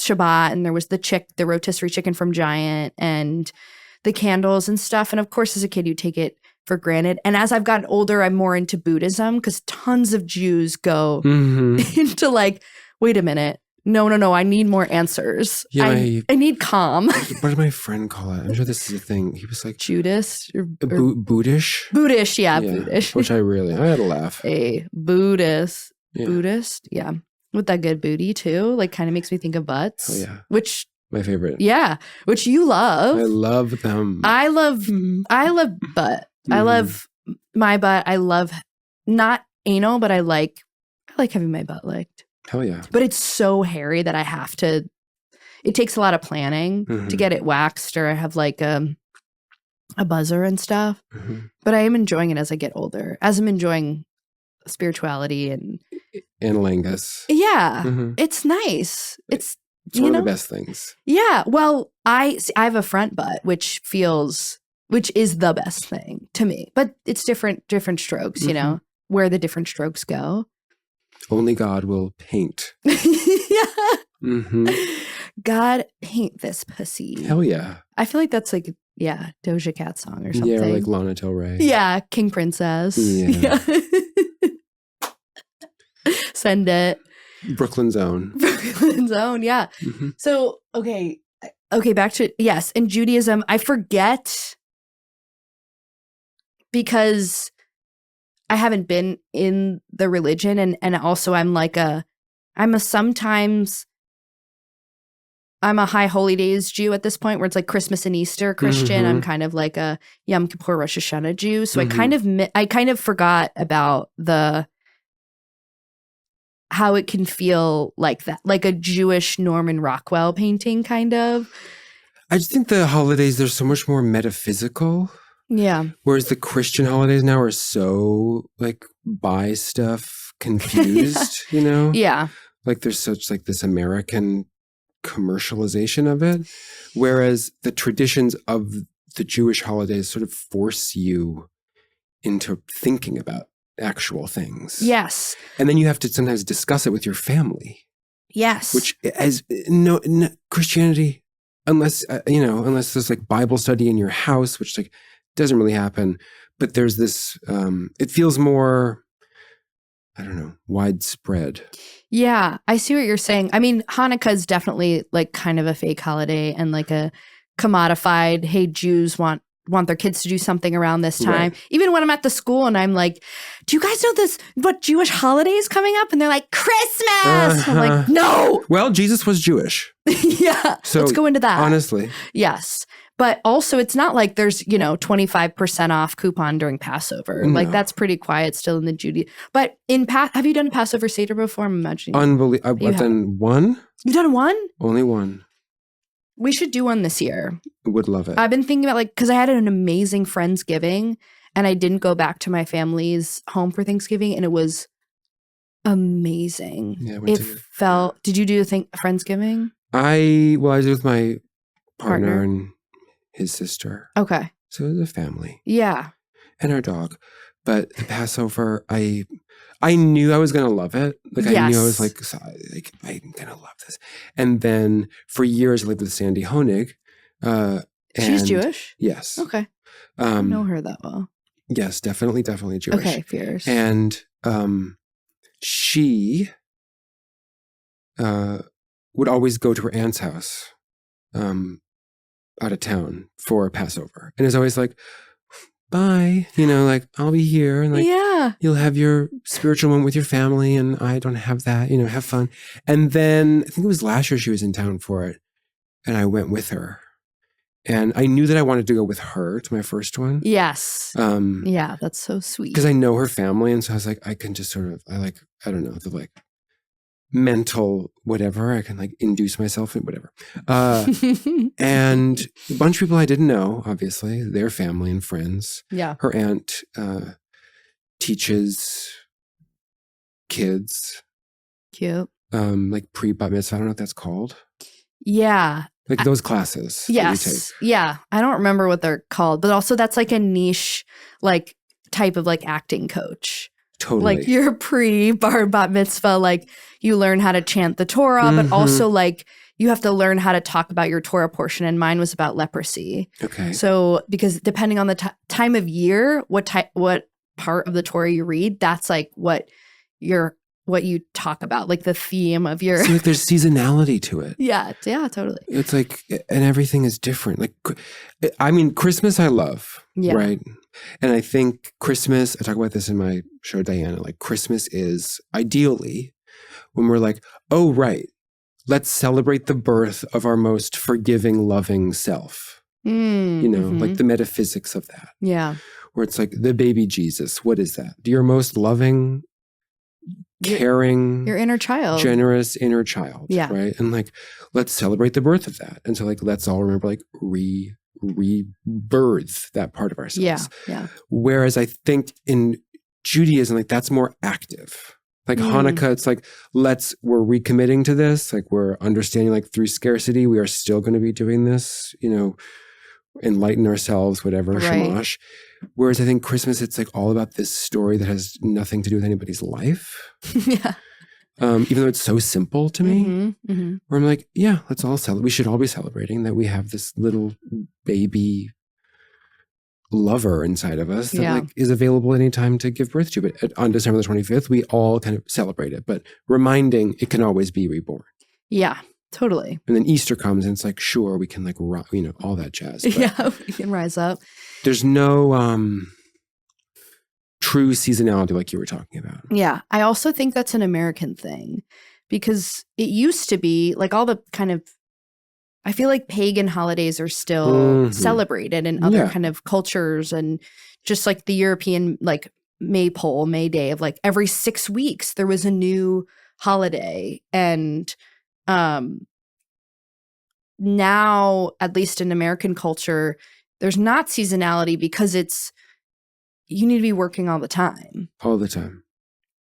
[SPEAKER 1] Shabbat and there was the rotisserie chicken from Giant and the candles and stuff. And of course, as a kid, you take it for granted. And as I've gotten older, I'm more into Buddhism because tons of Jews go into like, wait a minute. No, I need more answers.
[SPEAKER 2] Yeah,
[SPEAKER 1] I need calm.
[SPEAKER 2] What did my friend call it? I'm sure this is a thing. He was like
[SPEAKER 1] Judas?
[SPEAKER 2] Buddhish?
[SPEAKER 1] Buddhish, yeah, Buddhish.
[SPEAKER 2] Which I had to laugh.
[SPEAKER 1] A Buddhist.
[SPEAKER 2] Yeah.
[SPEAKER 1] Buddhist, yeah. With that good booty too. Like kind of makes me think of butts.
[SPEAKER 2] Oh, yeah.
[SPEAKER 1] Which
[SPEAKER 2] my favorite.
[SPEAKER 1] Yeah. Which you love.
[SPEAKER 2] I love them.
[SPEAKER 1] I love butt. I love my butt. I love not anal, but I like having my butt licked.
[SPEAKER 2] Hell yeah.
[SPEAKER 1] But it's so hairy that it takes a lot of planning to get it waxed, or I have like a buzzer and stuff. But I am enjoying it as I get older, as I'm enjoying spirituality and
[SPEAKER 2] analingus.
[SPEAKER 1] Yeah. It's nice. It's
[SPEAKER 2] one of the best things. Yeah.
[SPEAKER 1] Well, I have a front butt, which is the best thing to me, but it's different strokes, you know, where the different strokes go.
[SPEAKER 2] Only God will paint.
[SPEAKER 1] Yeah. God, paint this pussy.
[SPEAKER 2] Hell yeah.
[SPEAKER 1] I feel like that's like, Doja Cat song or something.
[SPEAKER 2] Yeah, or like Lana Del Rey.
[SPEAKER 1] Yeah, King Princess.
[SPEAKER 2] Yeah.
[SPEAKER 1] Send it.
[SPEAKER 2] Brooklyn's Own.
[SPEAKER 1] Brooklyn's Own, yeah. So, okay, back to, yes, in Judaism, I forget because I haven't been in the religion, and also I'm a high holy days Jew at this point, where it's like Christmas and Easter Christian. I'm kind of like a Yom Kippur Rosh Hashanah Jew. So I kind of forgot about how it can feel like that, like a Jewish Norman Rockwell painting kind of.
[SPEAKER 2] I just think the holidays, they're so much more metaphysical.
[SPEAKER 1] Yeah.
[SPEAKER 2] Whereas the Christian holidays now are so like buy stuff confused, you know?
[SPEAKER 1] Yeah.
[SPEAKER 2] Like there's such like this American commercialization of it. Whereas the traditions of the Jewish holidays sort of force you into thinking about actual things.
[SPEAKER 1] Yes.
[SPEAKER 2] And then you have to sometimes discuss it with your family.
[SPEAKER 1] Yes.
[SPEAKER 2] Which as no Christianity, unless there's like Bible study in your house, which like doesn't really happen, but there's this, it feels more, I don't know, widespread.
[SPEAKER 1] Yeah, I see what you're saying. I mean, Hanukkah is definitely like kind of a fake holiday and like a commodified, hey, Jews want want their kids to do something around this time.
[SPEAKER 2] Right.
[SPEAKER 1] Even when I'm at the school and I'm like, do you guys know what Jewish holiday is coming up? And they're like, Christmas. I'm like, no.
[SPEAKER 2] Well, Jesus was Jewish.
[SPEAKER 1] Yeah.
[SPEAKER 2] So
[SPEAKER 1] let's go into that.
[SPEAKER 2] Honestly.
[SPEAKER 1] Yes. But also it's not like there's, 25% off coupon during Passover.
[SPEAKER 2] No.
[SPEAKER 1] Like that's pretty quiet still in the Judy. But have you done a Passover Seder before? I'm imagining.
[SPEAKER 2] Unbelievable. I've done one.
[SPEAKER 1] You've done one?
[SPEAKER 2] Only one.
[SPEAKER 1] We should do one this year.
[SPEAKER 2] Would love it.
[SPEAKER 1] I've been thinking about because I had an amazing Friendsgiving and I didn't go back to my family's home for Thanksgiving and it was amazing.
[SPEAKER 2] Yeah,
[SPEAKER 1] did you do Friendsgiving?
[SPEAKER 2] I was with my partner and his sister.
[SPEAKER 1] Okay.
[SPEAKER 2] So it was a family.
[SPEAKER 1] Yeah.
[SPEAKER 2] And our dog. But the Passover, I knew I was going to love it. Like I knew I was like I'm going to love this. And then for years I lived with Sandy Honig.
[SPEAKER 1] She's Jewish?
[SPEAKER 2] Yes.
[SPEAKER 1] Okay. I don't know her that well.
[SPEAKER 2] Yes, definitely Jewish.
[SPEAKER 1] Okay, fierce.
[SPEAKER 2] And she would always go to her aunt's house out of town for Passover. And it's always like, bye, like I'll be here and like you'll have your spiritual moment with your family and I don't have that, have fun. And then I think it was last year she was in town for it and I went with her. And I knew that I wanted to go with her to my first one.
[SPEAKER 1] Yes. Yeah, that's so sweet.
[SPEAKER 2] Because I know her family. And so I was like, I can just sort of, I don't know, the like mental whatever. I can like induce myself in whatever. And a bunch of people I didn't know, obviously, their family and friends.
[SPEAKER 1] Yeah.
[SPEAKER 2] Her aunt teaches kids.
[SPEAKER 1] Cute.
[SPEAKER 2] Like pre-bat mitzvah. I don't know what that's called.
[SPEAKER 1] Yeah.
[SPEAKER 2] Like those classes.
[SPEAKER 1] Yes. Yeah. I don't remember what they're called, but also that's like a niche, like type of like acting coach.
[SPEAKER 2] Totally.
[SPEAKER 1] Like you're pre-bar bat mitzvah, like you learn how to chant the Torah, but also like you have to learn how to talk about your Torah portion. And mine was about leprosy.
[SPEAKER 2] Okay.
[SPEAKER 1] So because depending on the time of year, what part of the Torah you read, that's like what you talk about, like the theme of your.
[SPEAKER 2] So like there's seasonality to it.
[SPEAKER 1] Yeah, totally.
[SPEAKER 2] It's like, and everything is different. Like, I mean, Christmas I love, right? And I think Christmas, I talk about this in my show, Diana, like Christmas is ideally when we're like, oh, right, let's celebrate the birth of our most forgiving, loving self. Like the metaphysics of that.
[SPEAKER 1] Yeah.
[SPEAKER 2] Where it's like the baby Jesus, what is that? Your most loving, caring,
[SPEAKER 1] your inner child,
[SPEAKER 2] generous inner child,
[SPEAKER 1] yeah,
[SPEAKER 2] right? And like, let's celebrate the birth of that. And so like, let's all remember like rebirth that part of ourselves.
[SPEAKER 1] Yeah.
[SPEAKER 2] Whereas I think in Judaism, like that's more active. Like Hanukkah, it's like, we're recommitting to this. Like we're understanding like through scarcity, we are still going to be doing this, enlighten ourselves, whatever,
[SPEAKER 1] right.
[SPEAKER 2] Shamash. Whereas I think Christmas, it's like all about this story that has nothing to do with anybody's life.
[SPEAKER 1] Yeah.
[SPEAKER 2] Even though it's so simple to me, where I'm like, yeah, let's all celebrate. We should all be celebrating that we have this little baby lover inside of us that like is available anytime to give birth to. But on December the 25th, we all kind of celebrate it, but reminding it can always be reborn.
[SPEAKER 1] Yeah. Totally.
[SPEAKER 2] And then Easter comes and it's like, sure, we can like, all that jazz. But
[SPEAKER 1] we can rise up.
[SPEAKER 2] There's no true seasonality like you were talking about.
[SPEAKER 1] Yeah. I also think that's an American thing because it used to be like all the kind of, I feel like pagan holidays are still celebrated in other kind of cultures and just like the European like May Day of like every 6 weeks there was a new holiday and now, at least in American culture, there's not seasonality because you need to be working all the time.
[SPEAKER 2] All the time.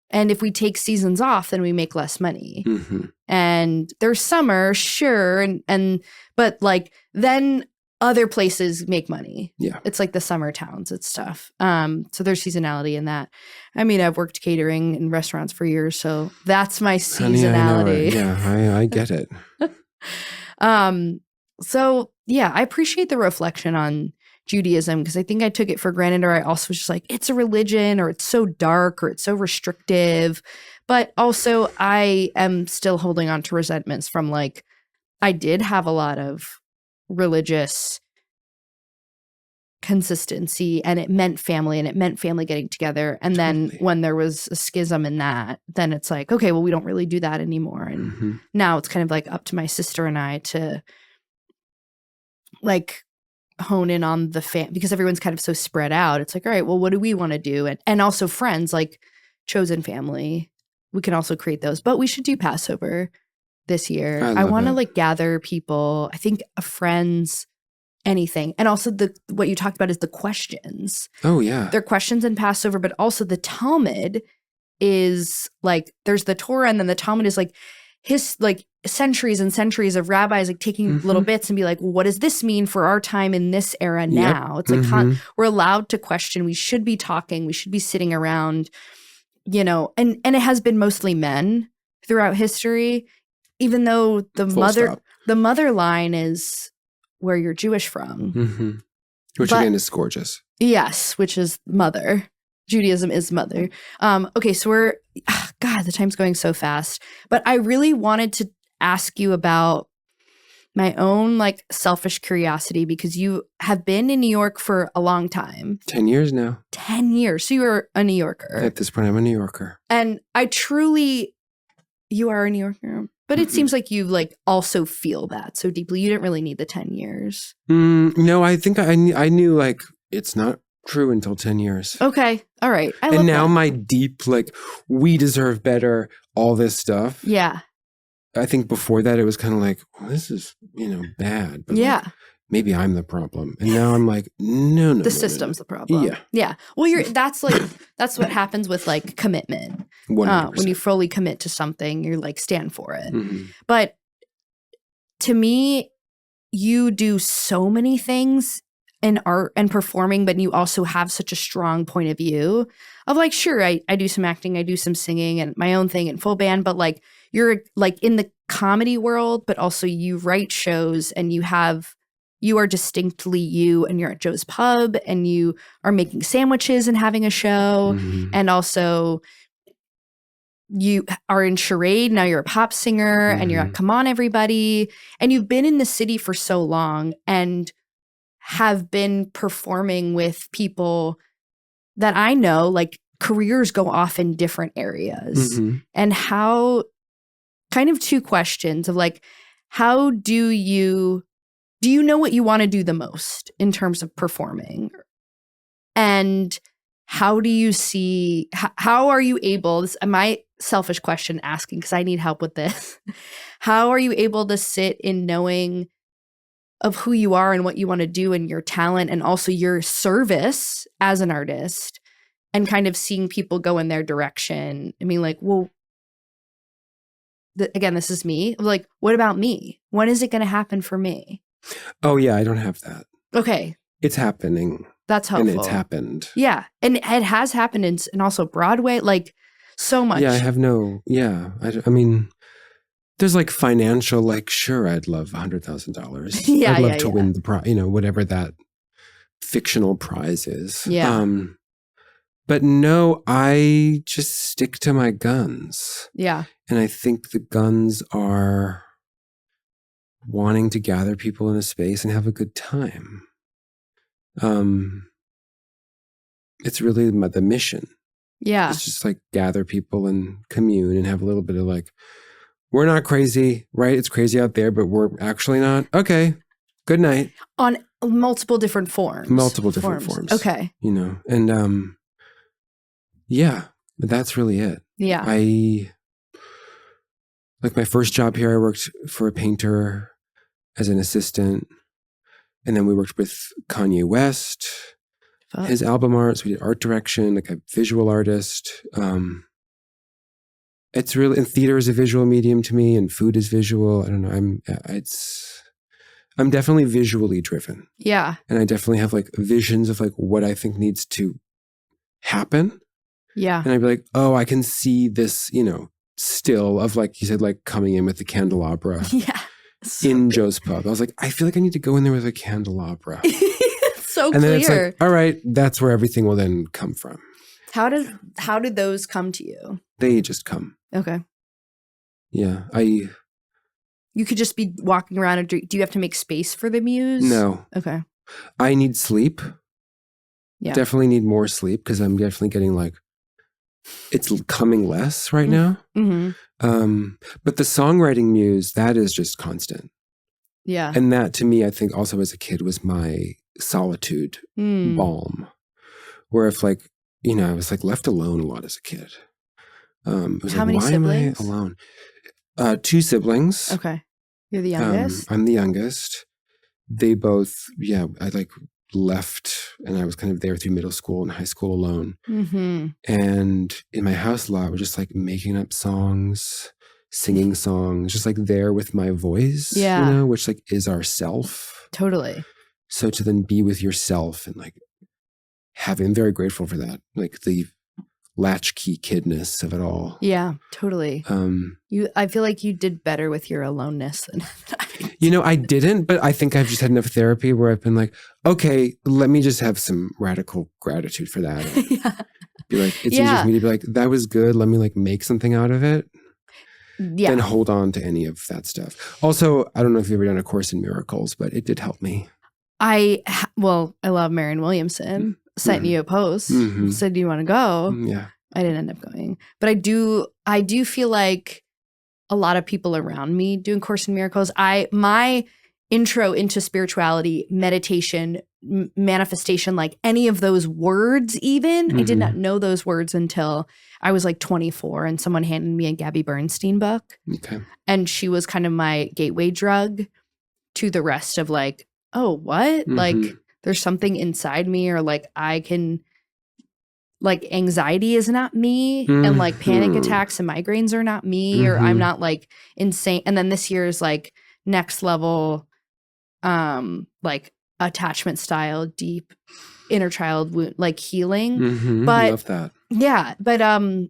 [SPEAKER 1] And if we take seasons off, then we make less money. And there's summer, sure. But like then other places make money.
[SPEAKER 2] Yeah.
[SPEAKER 1] It's like the summer towns and stuff. So there's seasonality in that. I mean, I've worked catering in restaurants for years, so that's my seasonality.
[SPEAKER 2] Honey, I get it.
[SPEAKER 1] So yeah, I appreciate the reflection on Judaism because I think I took it for granted, or I also was just like, it's a religion, or it's so dark, or it's so restrictive. But also I am still holding on to resentments from like, I did have a lot of religious consistency, and it meant family, and it meant family getting together. And then when there was a schism in that, then it's like, okay, well, we don't really do that anymore. And now it's kind of like up to my sister and I to like hone in on the because everyone's kind of so spread out. It's like, all right, well, what do we want to do? And also friends, like chosen family, we can also create those, but we should do Passover this year. I want to like gather people. I think friends, anything. And also what you talked about is the questions.
[SPEAKER 2] Oh yeah.
[SPEAKER 1] They're questions in Passover, but also the Talmud is like, there's the Torah, and then the Talmud is like centuries and centuries of rabbis like taking little bits and be like, well, what does this mean for our time in this era now? It's like we're allowed to question. We should be talking. We should be sitting around, and it has been mostly men throughout history, even though the mother line is where you're Jewish from.
[SPEAKER 2] Which again is gorgeous.
[SPEAKER 1] Yes, which is mother. Judaism is mother. Okay, so God, the time's going so fast. But I really wanted to ask you about my own like selfish curiosity, because you have been in New York for a long time.
[SPEAKER 2] 10 years now.
[SPEAKER 1] 10 years. So you're a New Yorker.
[SPEAKER 2] At this point, I'm a New Yorker.
[SPEAKER 1] And you are a New Yorker. But it seems like you like also feel that so deeply. You didn't really need the 10 years.
[SPEAKER 2] No, I think I knew like it's not true until 10 years.
[SPEAKER 1] Okay. All right.
[SPEAKER 2] And now my deep, like, we deserve better, all this stuff.
[SPEAKER 1] Yeah.
[SPEAKER 2] I think before that, it was kind of like, well, this is, bad. But like, maybe I'm the problem. And now I'm like, no.
[SPEAKER 1] The system's the problem.
[SPEAKER 2] Yeah.
[SPEAKER 1] Yeah. Well, that's what happens with like commitment.
[SPEAKER 2] 100%.
[SPEAKER 1] When you fully commit to something, you're like, stand for it. But to me, you do so many things in art and performing, but you also have such a strong point of view of like, sure, I do some acting, I do some singing and my own thing in full band, but like you're like in the comedy world, but also you write shows and you are distinctly you, and you're at Joe's Pub and you are making sandwiches and having a show. And also you are in Charade. Now you're a pop singer and you're at Come On Everybody. And you've been in the city for so long and have been performing with people that I know, like careers go off in different areas. And how, kind of two questions of like, how do you know what you want to do the most in terms of performing? And how do you see, how are you able, this is my selfish question asking because I need help with this. How are you able to sit in knowing of who you are and what you want to do and your talent and also your service as an artist, and kind of seeing people go in their direction? I mean, like, well, again, this is me. Like, what about me? When is it going to happen for me?
[SPEAKER 2] Oh, yeah, I don't have that.
[SPEAKER 1] Okay.
[SPEAKER 2] It's happening.
[SPEAKER 1] That's helpful.
[SPEAKER 2] And it's happened.
[SPEAKER 1] Yeah. And it has happened and also Broadway, like so much.
[SPEAKER 2] Yeah, I mean, there's like financial, like, sure, I'd love $100,000. I'd love to win the prize, whatever that fictional prize is.
[SPEAKER 1] Yeah.
[SPEAKER 2] But no, I just stick to my guns.
[SPEAKER 1] Yeah.
[SPEAKER 2] And I think the guns are wanting to gather people in a space and have a good time. It's really the mission.
[SPEAKER 1] Yeah.
[SPEAKER 2] It's just like gather people and commune and have a little bit of like, we're not crazy, right? It's crazy out there, but we're actually not. Okay. Good night.
[SPEAKER 1] On multiple different forms.
[SPEAKER 2] Forms.
[SPEAKER 1] Okay.
[SPEAKER 2] And yeah, that's really it.
[SPEAKER 1] Yeah.
[SPEAKER 2] Like my first job here, I worked for a painter as an assistant. And then we worked with Kanye West, his album art. So we did art direction, like a visual artist. It's really, and theater is a visual medium to me, and food is visual. I don't know. I'm definitely visually driven.
[SPEAKER 1] Yeah.
[SPEAKER 2] And I definitely have like visions of like what I think needs to happen.
[SPEAKER 1] Yeah.
[SPEAKER 2] And I'd be like, oh, I can see this, still of like you said, like coming in with the candelabra.
[SPEAKER 1] Yeah.
[SPEAKER 2] In Joe's Pub. I was like, I feel like I need to go in there with a candelabra.
[SPEAKER 1] So
[SPEAKER 2] and
[SPEAKER 1] clear.
[SPEAKER 2] then it's like, all right, that's where everything will then come from.
[SPEAKER 1] How did those come to you?
[SPEAKER 2] They just come.
[SPEAKER 1] Okay.
[SPEAKER 2] Yeah.
[SPEAKER 1] You could just be walking around and do you have to make space for the muse?
[SPEAKER 2] No.
[SPEAKER 1] Okay.
[SPEAKER 2] I need sleep.
[SPEAKER 1] Yeah.
[SPEAKER 2] Definitely need more sleep because I'm definitely getting like, it's coming less right now.
[SPEAKER 1] Mm-hmm.
[SPEAKER 2] But the songwriting muse, that is just constant.
[SPEAKER 1] Yeah.
[SPEAKER 2] And that to me, I think also as a kid was my solitude balm. Where if like, you know, I was like left alone a lot as a kid. It was
[SPEAKER 1] How
[SPEAKER 2] like,
[SPEAKER 1] many
[SPEAKER 2] why
[SPEAKER 1] siblings?
[SPEAKER 2] am I alone? 2 siblings.
[SPEAKER 1] Okay. You're the youngest?
[SPEAKER 2] I'm the youngest. They both, I like left and I was kind of there through middle school and high school alone.
[SPEAKER 1] Mm-hmm.
[SPEAKER 2] And in my house a lot, we're just like making up songs, singing songs, just like there with my voice,
[SPEAKER 1] Yeah.
[SPEAKER 2] you know, which like is our self.
[SPEAKER 1] Totally.
[SPEAKER 2] So to then be with yourself and like I'm very grateful for that. Like the latchkey kidness of it all.
[SPEAKER 1] Yeah, totally. I feel like you did better with your aloneness than
[SPEAKER 2] you know, I didn't, but I think I've just had enough therapy where I've been like, okay, let me just have some radical gratitude for that.
[SPEAKER 1] Yeah.
[SPEAKER 2] Be like, it's easier for me to be like, that was good. Let me like make something out of it.
[SPEAKER 1] Yeah.
[SPEAKER 2] Than hold on to any of that stuff. Also, I don't know if you've ever done a course in miracles, but it did help me.
[SPEAKER 1] I love Marianne Williamson. Sent you a post. Said, do you want to go?
[SPEAKER 2] Yeah.
[SPEAKER 1] I didn't end up going. But I do feel like a lot of people around me doing Course in Miracles. My intro into spirituality, meditation, manifestation, like any of those words even, I did not know those words until I was like 24 and someone handed me a Gabby Bernstein book.
[SPEAKER 2] Okay.
[SPEAKER 1] And she was kind of my gateway drug to the rest of like, oh, what? Like there's something inside me, or like I can, like anxiety is not me, and like panic attacks and migraines are not me, or I'm not like insane. And then this year is like next level, like attachment style, deep inner child wound, like healing. But
[SPEAKER 2] love that.
[SPEAKER 1] Yeah. But A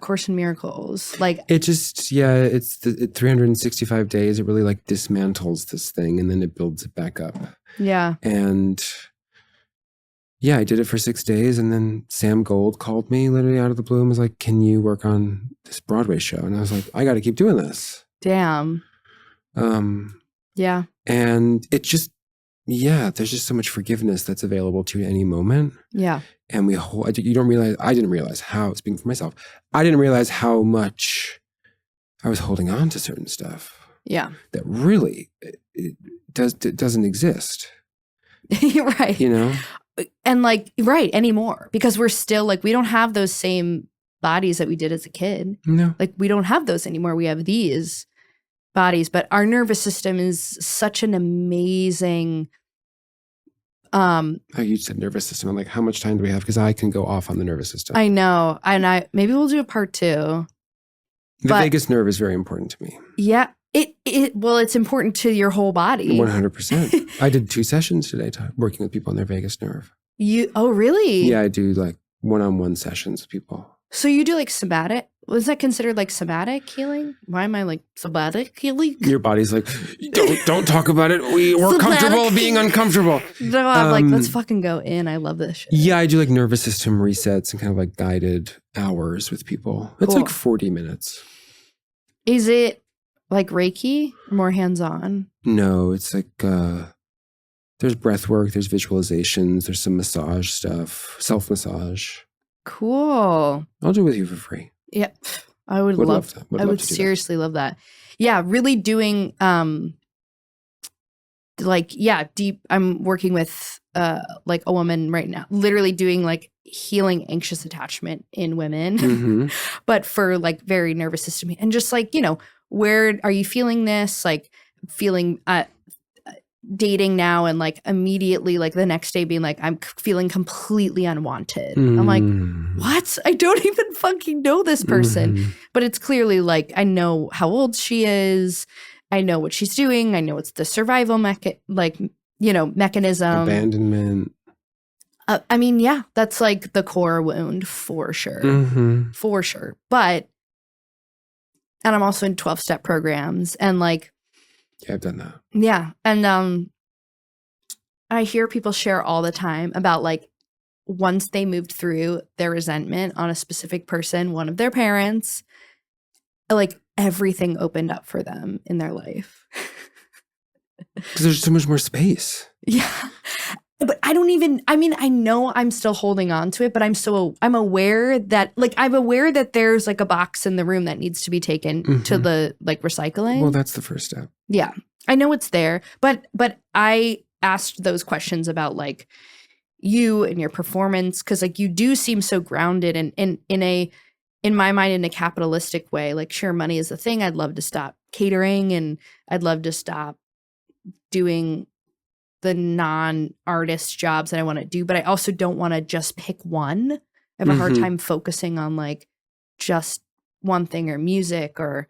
[SPEAKER 1] Course in Miracles. Like
[SPEAKER 2] it just, it's 365 days. It really like dismantles this thing and then it builds it back up.
[SPEAKER 1] Yeah.
[SPEAKER 2] And I did it for 6 days. And then Sam Gold called me literally out of the blue and was like, can you work on this Broadway show? And I was like, I got to keep doing this.
[SPEAKER 1] Damn. Yeah.
[SPEAKER 2] And it just, there's just so much forgiveness that's available to you at any moment.
[SPEAKER 1] Yeah.
[SPEAKER 2] And I didn't realize how, speaking for myself, I didn't realize how much I was holding on to certain stuff.
[SPEAKER 1] Yeah.
[SPEAKER 2] That really doesn't exist.
[SPEAKER 1] Right.
[SPEAKER 2] You know?
[SPEAKER 1] And like, right, anymore. Because we're still like, we don't have those same bodies that we did as a kid.
[SPEAKER 2] No.
[SPEAKER 1] Like we don't have those anymore. We have these bodies, but our nervous system is such an amazing
[SPEAKER 2] you said nervous system. I'm like, how much time do we have? Because I can go off on the nervous system.
[SPEAKER 1] I know. And maybe we'll do a part 2.
[SPEAKER 2] The vagus nerve is very important to me.
[SPEAKER 1] Yeah. It's important to your whole body.
[SPEAKER 2] 100%. I did 2 sessions today working with people on their vagus nerve.
[SPEAKER 1] Oh, really?
[SPEAKER 2] Yeah, I do like one-on-one sessions with people.
[SPEAKER 1] So you do like somatic? Was that considered like somatic healing? Why am I like somatic healing?
[SPEAKER 2] Your body's like, don't talk about it. We're comfortable being uncomfortable.
[SPEAKER 1] No, I'm like, let's fucking go in. I love this shit.
[SPEAKER 2] Yeah, I do like nervous system resets and kind of like guided hours with people. It's
[SPEAKER 1] Cool.
[SPEAKER 2] like 40 minutes.
[SPEAKER 1] Is it like Reiki or more hands-on?
[SPEAKER 2] No, it's like, there's breath work, there's visualizations, there's some massage stuff, self-massage.
[SPEAKER 1] Cool.
[SPEAKER 2] I'll do it with you for free.
[SPEAKER 1] Yeah. I would love
[SPEAKER 2] that.
[SPEAKER 1] I would seriously love that. Yeah, really doing deep. I'm working with like a woman right now, literally doing like healing anxious attachment in women, but for like very nervous system, and just like, you know, where are you feeling this? Like feeling dating now and like immediately like the next day being like, I'm feeling completely unwanted. I'm like, what? I don't even fucking know this person. But it's clearly like, I know how old she is. I know what she's doing. I know it's the survival mechanism.
[SPEAKER 2] Abandonment.
[SPEAKER 1] I mean, yeah, that's like the core wound for sure. For sure. And I'm also in 12-step programs and like,
[SPEAKER 2] yeah, I've done that.
[SPEAKER 1] Yeah. And I hear people share all the time about like once they moved through their resentment on a specific person, one of their parents, like everything opened up for them in their life.
[SPEAKER 2] Because there's so much more space.
[SPEAKER 1] Yeah. But I know I'm still holding on to it, but I'm aware that there's like a box in the room that needs to be taken to the like recycling.
[SPEAKER 2] Well, that's the first step.
[SPEAKER 1] Yeah. I know it's there, but I asked those questions about like you and your performance, because like you do seem so grounded and in my mind, in a capitalistic way. Like, sure, money is the thing. I'd love to stop catering and I'd love to stop doing the non-artist jobs that I want to do, but I also don't want to just pick one. I have a hard time focusing on like just one thing or music or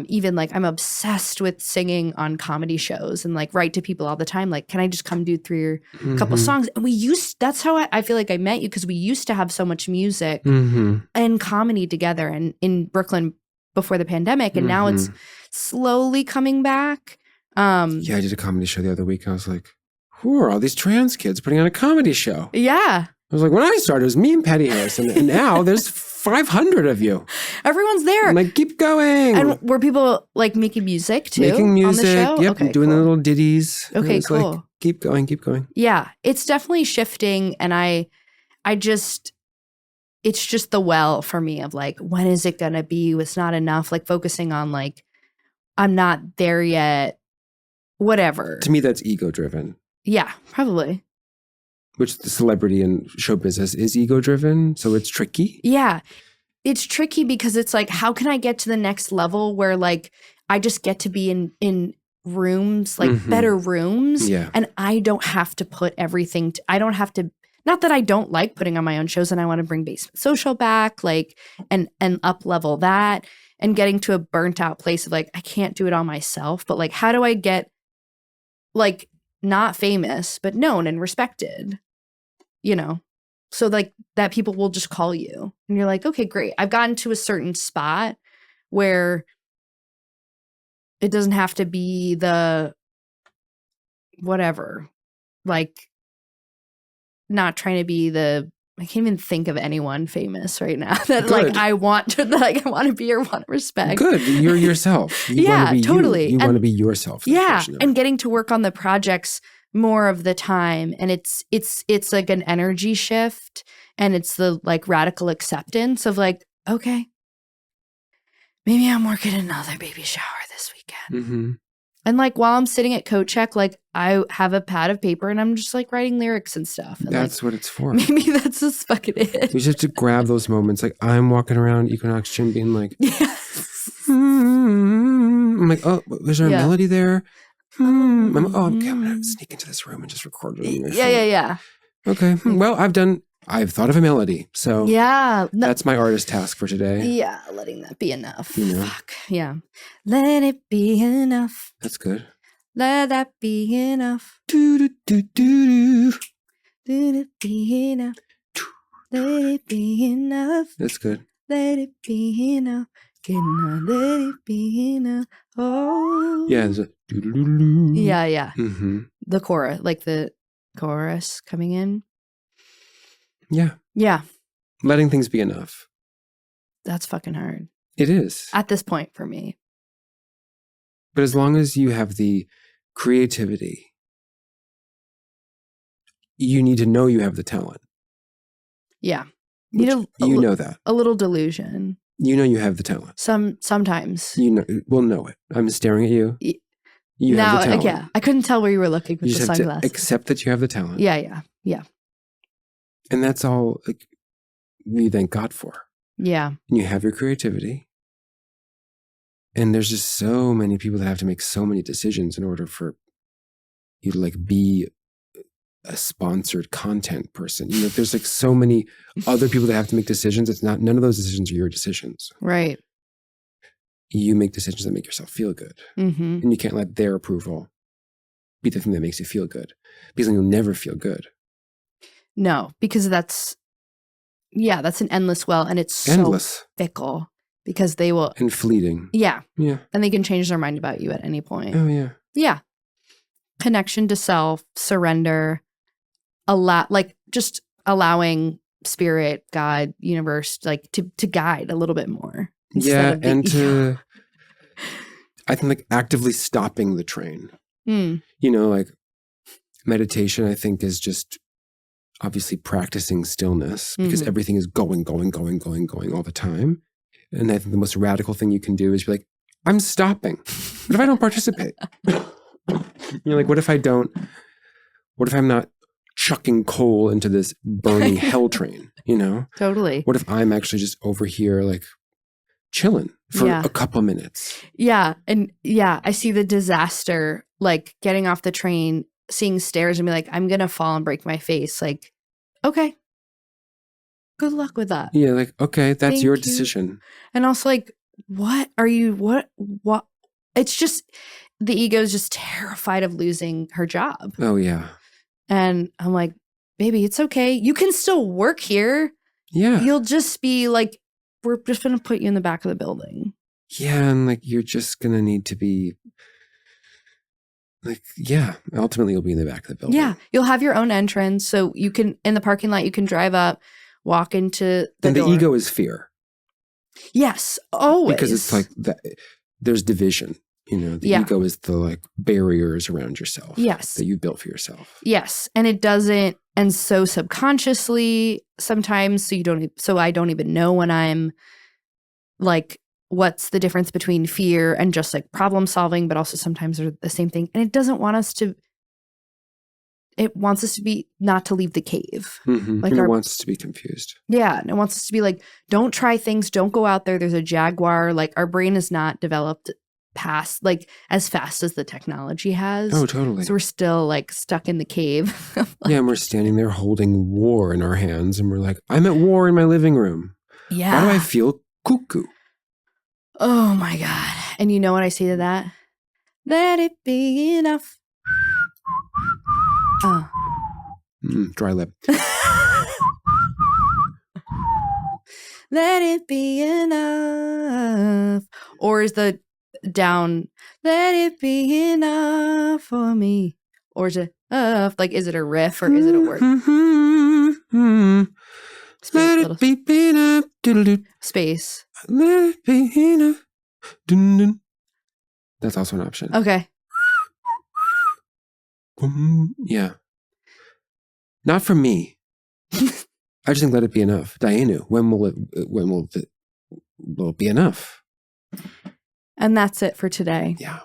[SPEAKER 1] even like I'm obsessed with singing on comedy shows and like write to people all the time. Like, can I just come do 3 or a couple songs? And that's how I feel like I met you, because we used to have so much music and comedy together and in Brooklyn before the pandemic. And now it's slowly coming back.
[SPEAKER 2] Yeah, I did a comedy show the other week. I was like, who are all these trans kids putting on a comedy show?
[SPEAKER 1] Yeah.
[SPEAKER 2] I was like, when I started, it was me and Patty Harrison. And now there's 500 of you.
[SPEAKER 1] Everyone's there.
[SPEAKER 2] I'm like, keep going.
[SPEAKER 1] And were people like making music too?
[SPEAKER 2] Making music.
[SPEAKER 1] On the show?
[SPEAKER 2] Yep.
[SPEAKER 1] Okay,
[SPEAKER 2] doing
[SPEAKER 1] cool.
[SPEAKER 2] the little ditties.
[SPEAKER 1] Okay, cool.
[SPEAKER 2] Like, keep going, keep going.
[SPEAKER 1] Yeah. It's definitely shifting. And it's just the well for me of like, when is it going to be? It's not enough. Like focusing on like, I'm not there yet. Whatever.
[SPEAKER 2] To me, that's ego driven.
[SPEAKER 1] Yeah, probably.
[SPEAKER 2] Which the celebrity and show business is ego driven. So it's tricky.
[SPEAKER 1] Yeah. It's tricky because it's like, how can I get to the next level where like I just get to be in rooms, like better rooms.
[SPEAKER 2] Yeah.
[SPEAKER 1] And I don't have to put everything I don't have to, not that I don't like putting on my own shows and I want to bring Basement Social back, like and up level that and getting to a burnt out place of like, I can't do it all myself, but like, how do I get like not famous, but known and respected, you know? So like that people will just call you and you're like, okay, great. I've gotten to a certain spot where it doesn't have to be the whatever, like not trying to be I can't even think of anyone famous right now that
[SPEAKER 2] Good.
[SPEAKER 1] like I want to be or want to respect.
[SPEAKER 2] Good. You're yourself. You
[SPEAKER 1] Yeah,
[SPEAKER 2] wanna be
[SPEAKER 1] totally.
[SPEAKER 2] You want to be yourself.
[SPEAKER 1] Yeah. And getting to work on the projects more of the time. And it's like an energy shift and it's the like radical acceptance of like, okay, maybe I'm working another baby shower this weekend. And like while I'm sitting at coat check, like I have a pad of paper and I'm just like writing lyrics and stuff. And
[SPEAKER 2] that's
[SPEAKER 1] like,
[SPEAKER 2] what it's for.
[SPEAKER 1] Maybe that's just fucking it.
[SPEAKER 2] We just have to grab those moments. Like I'm walking around Equinox Gym being like, I'm like, oh, was there a melody there? I'm gonna sneak into this room and just record it on my phone.
[SPEAKER 1] Yeah.
[SPEAKER 2] Okay. Well, I've thought of a melody. So that's my artist task for today.
[SPEAKER 1] Yeah, letting that be enough.
[SPEAKER 2] You know?
[SPEAKER 1] Fuck. Yeah. Let it be enough.
[SPEAKER 2] That's good.
[SPEAKER 1] Let that be enough.
[SPEAKER 2] Do do do do do.
[SPEAKER 1] Let it be enough. Let it be enough.
[SPEAKER 2] That's good.
[SPEAKER 1] Let it be enough. Can I let it be enough? Oh.
[SPEAKER 2] Yeah. There's a doo-doo-doo-doo.
[SPEAKER 1] Yeah. The chorus, like the chorus coming in. Yeah.
[SPEAKER 2] Letting things be enough.
[SPEAKER 1] That's fucking hard.
[SPEAKER 2] It is.
[SPEAKER 1] At this point for me.
[SPEAKER 2] But as long as you have the creativity, you need to know you have the talent.
[SPEAKER 1] Yeah.
[SPEAKER 2] You know that.
[SPEAKER 1] A little delusion.
[SPEAKER 2] You know you have the talent.
[SPEAKER 1] Sometimes.
[SPEAKER 2] We'll know it. I'm staring at you. You have the talent.
[SPEAKER 1] Yeah. I couldn't tell where you were looking with
[SPEAKER 2] you
[SPEAKER 1] the
[SPEAKER 2] just
[SPEAKER 1] sunglasses.
[SPEAKER 2] have to accept that you have the talent.
[SPEAKER 1] Yeah.
[SPEAKER 2] And that's all like, we thank God for.
[SPEAKER 1] Yeah.
[SPEAKER 2] And you have your creativity. And there's just so many people that have to make so many decisions in order for you to like be a sponsored content person. You know, there's like so many other people that have to make decisions. None of those decisions are your decisions.
[SPEAKER 1] Right.
[SPEAKER 2] You make decisions that make yourself feel good. And you can't let their approval be the thing that makes you feel good, because then you'll never feel good.
[SPEAKER 1] No, because that's an endless well, and it's
[SPEAKER 2] endless.
[SPEAKER 1] So fickle because they will.
[SPEAKER 2] And fleeting.
[SPEAKER 1] Yeah.
[SPEAKER 2] Yeah.
[SPEAKER 1] And they can change their mind about you at any point.
[SPEAKER 2] Oh, yeah.
[SPEAKER 1] Yeah. Connection to self, surrender, just allowing spirit, God, universe, like to guide a little bit more.
[SPEAKER 2] Yeah. And I think like actively stopping the train. You know, like meditation, I think, is just obviously practicing stillness because everything is going all the time. And I think the most radical thing you can do is be like, I'm stopping. What if I don't participate? Like, what if I'm not chucking coal into this burning hell train,
[SPEAKER 1] Totally.
[SPEAKER 2] What if I'm actually just over here, like, chilling for a couple minutes?
[SPEAKER 1] Yeah. And I see the disaster, like getting off the train, seeing stairs and be like, I'm going to fall and break my face. Like, okay. Good luck with that.
[SPEAKER 2] Yeah. Like, okay, that's
[SPEAKER 1] Thank
[SPEAKER 2] your
[SPEAKER 1] you.
[SPEAKER 2] decision.
[SPEAKER 1] And also like, what? It's just, the ego is just terrified of losing her job.
[SPEAKER 2] Oh, yeah.
[SPEAKER 1] And I'm like, baby, it's okay. You can still work here.
[SPEAKER 2] Yeah.
[SPEAKER 1] You'll just be like, we're just going to put you in the back of the building.
[SPEAKER 2] Yeah. And like, you're just going to need to be like, ultimately you'll be in the back of the building.
[SPEAKER 1] Yeah. You'll have your own entrance. So you can, in the parking lot, you can drive up, walk into the door.
[SPEAKER 2] And the ego is fear.
[SPEAKER 1] Yes. Always.
[SPEAKER 2] Because it's like, there's division. The ego is the like barriers around yourself.
[SPEAKER 1] Yes.
[SPEAKER 2] That you built for yourself.
[SPEAKER 1] Yes. And it doesn't, and so subconsciously sometimes, so I don't even know when I'm like, what's the difference between fear and just like problem solving, but also sometimes they're the same thing. And it doesn't want us to, it wants us to be, not to leave the cave.
[SPEAKER 2] Mm-hmm.
[SPEAKER 1] Like
[SPEAKER 2] and it wants us to be confused.
[SPEAKER 1] Yeah. And it wants us to be like, don't try things, don't go out there. There's a jaguar. Like our brain is not developed past, like as fast as the technology has.
[SPEAKER 2] Oh, totally.
[SPEAKER 1] So we're still like stuck in the cave.
[SPEAKER 2] Yeah. And we're standing there holding war in our hands. And we're like, I'm at war in my living room.
[SPEAKER 1] Yeah.
[SPEAKER 2] Why do I feel cuckoo?
[SPEAKER 1] Oh my God. And you know what I say to that? Let it be enough. Oh.
[SPEAKER 2] Dry lip.
[SPEAKER 1] Let it be enough. Or is the down, let it be enough for me? Or is it like, is it a riff or is it a word? Space,
[SPEAKER 2] let it be enough.
[SPEAKER 1] Space.
[SPEAKER 2] Let it be enough. Dun, dun. That's also an option.
[SPEAKER 1] Okay.
[SPEAKER 2] Yeah. Not for me. I just think let it be enough. Dianu, when will it be enough?
[SPEAKER 1] And that's it for today.
[SPEAKER 2] Yeah.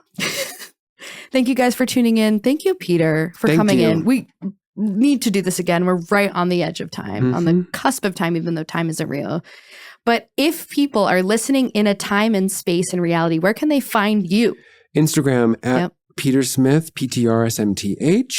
[SPEAKER 1] Thank you guys for tuning in. Thank you, Peter, for coming in. We need to do this again. We're right on the edge of time, on the cusp of time, even though time isn't real. But if people are listening in a time and space and reality, where can they find you?
[SPEAKER 2] Instagram at Peter Smith, PTRSMTH.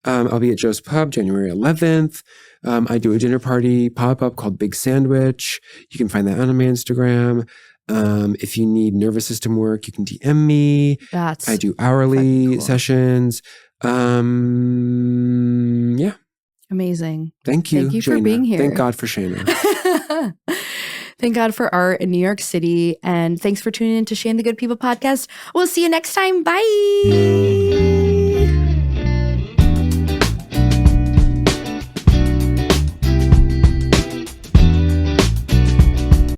[SPEAKER 2] I'll be at Joe's Pub January 11th. I do a dinner party pop-up called Big Sandwich. You can find that on my Instagram. If you need nervous system work, you can DM me. I do hourly sessions. Yeah.
[SPEAKER 1] Amazing.
[SPEAKER 2] Thank you.
[SPEAKER 1] Thank you
[SPEAKER 2] Shayna.
[SPEAKER 1] for being here.
[SPEAKER 2] Thank God for Shayna.
[SPEAKER 1] Thank God for art in New York City. And thanks for tuning in to Shay the Good People podcast. We'll see you next time. Bye.